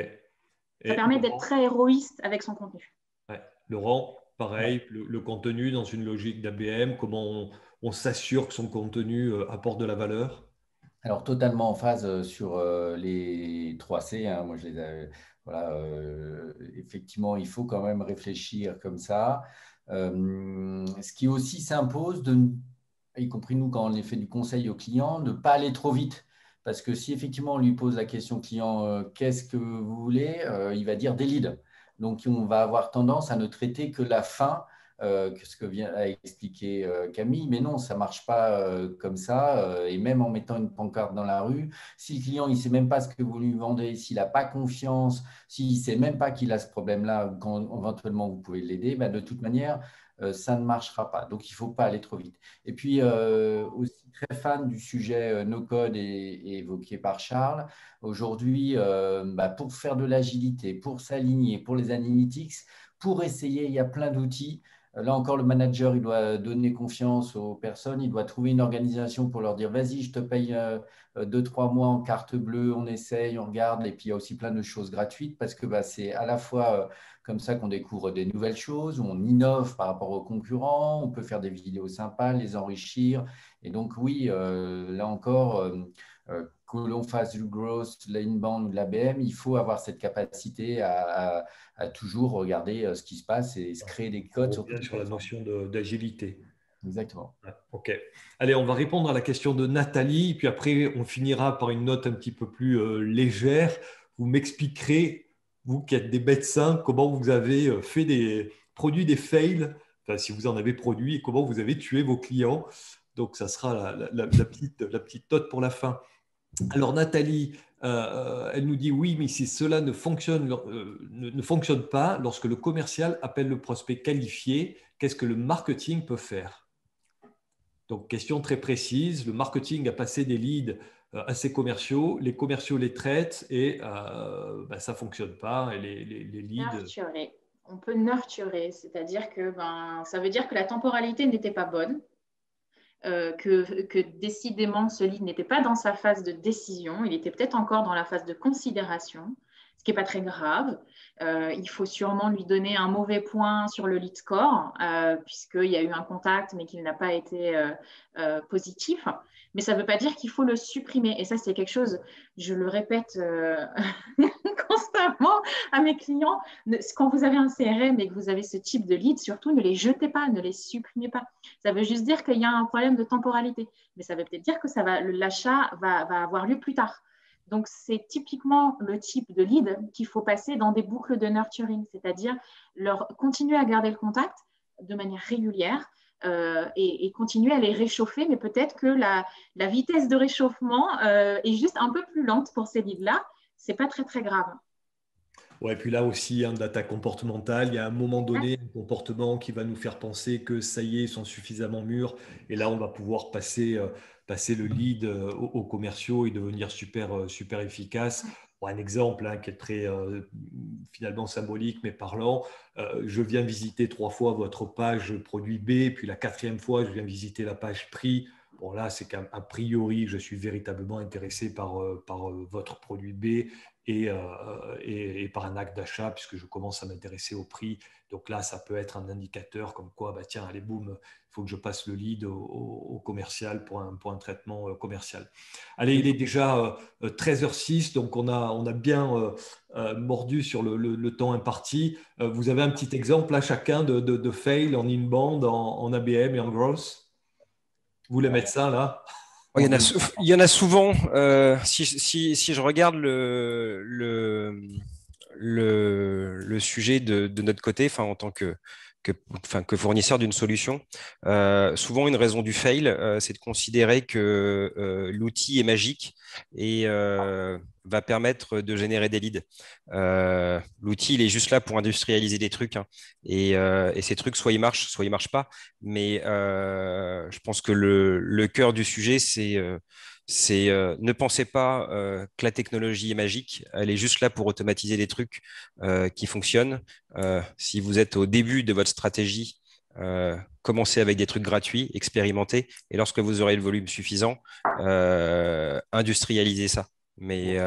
Ça permet d'être très héroïste avec son contenu. Ouais. Laurent, pareil, le contenu dans une logique d'ABM, comment on s'assure que son contenu apporte de la valeur? Alors, totalement en phase sur les 3C. Hein. Moi, voilà, effectivement, il faut quand même réfléchir comme ça. Ce qui aussi s'impose, y compris nous quand on fait du conseil au client, de ne pas aller trop vite. Parce que si effectivement on lui pose la question client, qu'est-ce que vous voulez, il va dire des leads. Donc, on va avoir tendance à ne traiter que la fin, que ce que vient à expliquer Camille. Mais non, ça ne marche pas comme ça. Et même en mettant une pancarte dans la rue, si le client ne sait même pas ce que vous lui vendez, s'il n'a pas confiance, s'il ne sait même pas qu'il a ce problème-là, quand éventuellement vous pouvez l'aider, ben, de toute manière, ça ne marchera pas. Donc, il ne faut pas aller trop vite. Et puis, aussi très fan du sujet no-code et évoqué par Charles. Aujourd'hui, pour faire de l'agilité, pour s'aligner, pour les analytics, pour essayer, il y a plein d'outils. Là encore, le manager, il doit donner confiance aux personnes, il doit trouver une organisation pour leur dire, vas-y, je te paye 2-3 mois en carte bleue, on essaye, on regarde. Et puis, il y a aussi plein de choses gratuites parce que c'est à la fois comme ça qu'on découvre des nouvelles choses, on innove par rapport aux concurrents, on peut faire des vidéos sympas, les enrichir. Et donc, oui, là encore, que l'on fasse du growth, de l'inbound ou de l'ABM, il faut avoir cette capacité à toujours regarder ce qui se passe et se créer des codes. On revient sur la notion d'agilité. Exactement. OK. Allez, on va répondre à la question de Nathalie, puis après, on finira par une note un petit peu plus légère. Vous m'expliquerez, vous qui êtes des médecins, comment vous avez produit des fails, enfin, si vous en avez produit, et comment vous avez tué vos clients. Donc, ça sera la petite note pour la fin. Alors, Nathalie, elle nous dit oui, mais si cela ne fonctionne pas, lorsque le commercial appelle le prospect qualifié, qu'est-ce que le marketing peut faire? Donc, question très précise, le marketing a passé des leads à ses commerciaux, les commerciaux les traitent et ça ne fonctionne pas. Et les leads… Nurturer. On peut nurturer, c'est-à-dire que ça veut dire que la temporalité n'était pas bonne, que décidément ce lead n'était pas dans sa phase de décision, il était peut-être encore dans la phase de considération, ce qui n'est pas très grave. Il faut sûrement lui donner un mauvais point sur le lead score, puisqu'il y a eu un contact, mais qu'il n'a pas été positif. Mais ça ne veut pas dire qu'il faut le supprimer. Et ça, c'est quelque chose, je le répète constamment à mes clients. Quand vous avez un CRM et que vous avez ce type de lead, surtout ne les jetez pas, ne les supprimez pas. Ça veut juste dire qu'il y a un problème de temporalité. Mais ça veut peut-être dire que l'achat va avoir lieu plus tard. Donc, c'est typiquement le type de lead qu'il faut passer dans des boucles de nurturing, c'est-à-dire continuer à garder le contact de manière régulière et continuer à les réchauffer, mais peut-être que la vitesse de réchauffement est juste un peu plus lente pour ces leads-là. Ce n'est pas très, très grave. Ouais, puis là aussi, data comportementale, il y a un moment donné un comportement qui va nous faire penser que ça y est, ils sont suffisamment mûrs. Et là, on va pouvoir passer le lead aux commerciaux et devenir super efficace. Bon, un exemple qui est très finalement symbolique mais parlant, je viens visiter 3 fois votre page produit B, puis la 4e fois, je viens visiter la page prix. bon, là, c'est qu'a priori, je suis véritablement intéressé par votre produit B et par un acte d'achat, puisque je commence à m'intéresser au prix. Donc là, ça peut être un indicateur comme quoi, bah, tiens, allez, boum, il faut que je passe le lead au commercial pour un traitement commercial. Allez, il est déjà 13h06, donc on a bien mordu sur le temps imparti. Vous avez un petit exemple là, chacun de fail en inbound, en ABM et en growth? Vous voulez mettre ça là? Oh, il y en a souvent. Si je regarde le sujet de notre côté, en tant que fournisseur d'une solution, souvent une raison du fail, c'est de considérer que l'outil est magique et va permettre de générer des leads. L'outil, il est juste là pour industrialiser des trucs, hein, et ces trucs, soit ils marchent pas. Mais je pense que le cœur du sujet, c'est ne pensez pas que la technologie est magique, elle est juste là pour automatiser des trucs qui fonctionnent. Si vous êtes au début de votre stratégie, commencez avec des trucs gratuits, expérimentez, et lorsque vous aurez le volume suffisant, industrialisez ça. Mais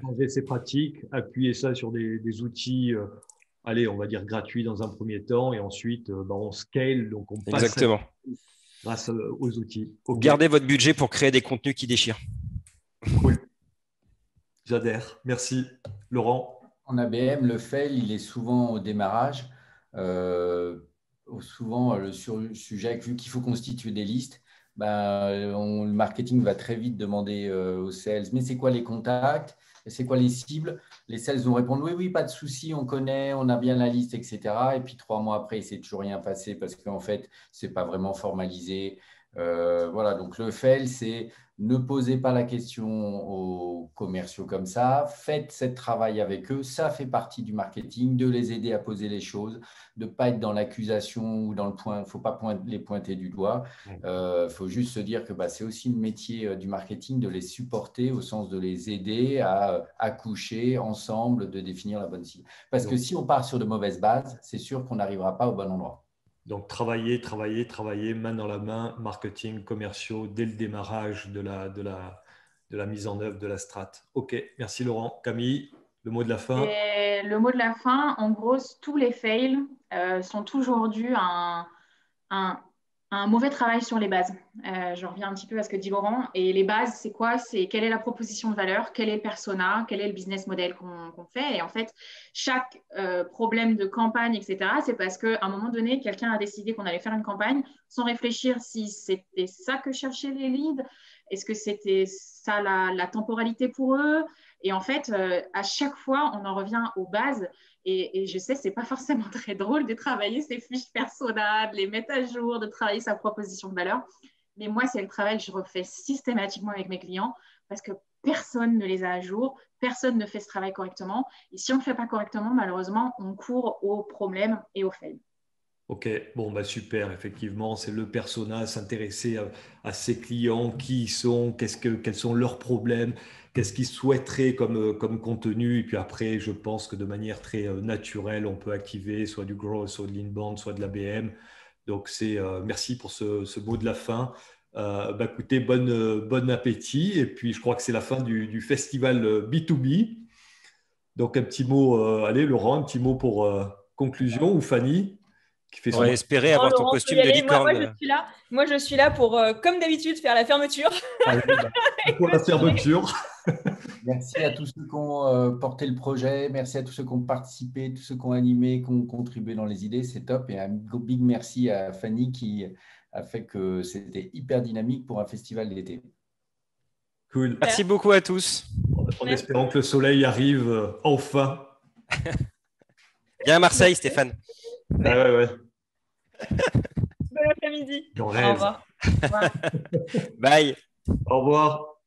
changer ses pratiques, appuyer ça sur des outils, allez, on va dire gratuits dans un premier temps, et ensuite on scale, donc on passe exactement. Grâce aux outils. Okay. Gardez votre budget pour créer des contenus qui déchirent. Cool. J'adhère. Merci. Laurent? En ABM, le fail, il est souvent au démarrage. Souvent, sur le sujet, vu qu'il faut constituer des listes, le marketing va très vite demander aux sales, mais c'est quoi les contacts? C'est quoi les cibles? Les sales vont répondre oui, oui, pas de souci, on connaît, on a bien la liste, etc. Et puis 3 mois après, il ne s'est toujours rien passé parce qu'en fait, ce n'est pas vraiment formalisé. Voilà, donc le fail, c'est ne posez pas la question aux commerciaux comme ça, faites ce travail avec eux, ça fait partie du marketing, de les aider à poser les choses, de ne pas être dans l'accusation ou dans le point, il ne faut pas les pointer du doigt, faut juste se dire que c'est aussi le métier du marketing de les supporter au sens de les aider à accoucher ensemble, de définir la bonne cible. Parce que si on part sur de mauvaises bases, c'est sûr qu'on n'arrivera pas au bon endroit. Donc, travailler, main dans la main, marketing, commerciaux, dès le démarrage de la mise en œuvre de la strat. OK, merci Laurent. Camille, le mot de la fin? Et le mot de la fin, en gros, tous les fails sont toujours dus à un mauvais travail sur les bases. Je reviens un petit peu à ce que dit Laurent. Et les bases, c'est quoi? C'est quelle est la proposition de valeur, quel est le persona, quel est le business model qu'on fait. Et en fait, chaque problème de campagne, etc., c'est parce qu'à un moment donné, quelqu'un a décidé qu'on allait faire une campagne sans réfléchir si c'était ça que cherchaient les leads, est-ce que c'était ça la temporalité pour eux. Et en fait, à chaque fois, on en revient aux bases. Et je sais, ce n'est pas forcément très drôle de travailler ses fiches persona, de les mettre à jour, de travailler sa proposition de valeur. Mais moi, c'est le travail que je refais systématiquement avec mes clients parce que personne ne les a à jour, personne ne fait ce travail correctement. Et si on ne le fait pas correctement, malheureusement, on court aux problèmes et aux fails. OK, bon, super, effectivement, c'est le persona, s'intéresser à ses clients, qui ils sont, quels sont leurs problèmes, qu'est-ce qu'ils souhaiteraient comme contenu. Et puis après, je pense que de manière très naturelle, on peut activer soit du growth, soit de l'inbound, soit de l'ABM. Donc, merci pour ce mot de la fin. Écoutez, bon appétit. Et puis, je crois que c'est la fin du festival B2B. Donc, un petit mot, allez, Laurent, un petit mot pour conclusion, ou Fanny? On va espérer avoir ton costume de licorne. Moi, je suis là pour, comme d'habitude, faire la fermeture. Pour la fermeture. Merci à tous ceux qui ont porté le projet. Merci à tous ceux qui ont participé, tous ceux qui ont animé, qui ont contribué dans les idées. C'est top. Et un big merci à Fanny qui a fait que c'était hyper dynamique pour un festival d'été. Cool. Merci beaucoup à tous. En espérant que le soleil arrive enfin. Viens à Marseille, Stéphane. Ouais. Bon après-midi. Au revoir. Bye. Au revoir.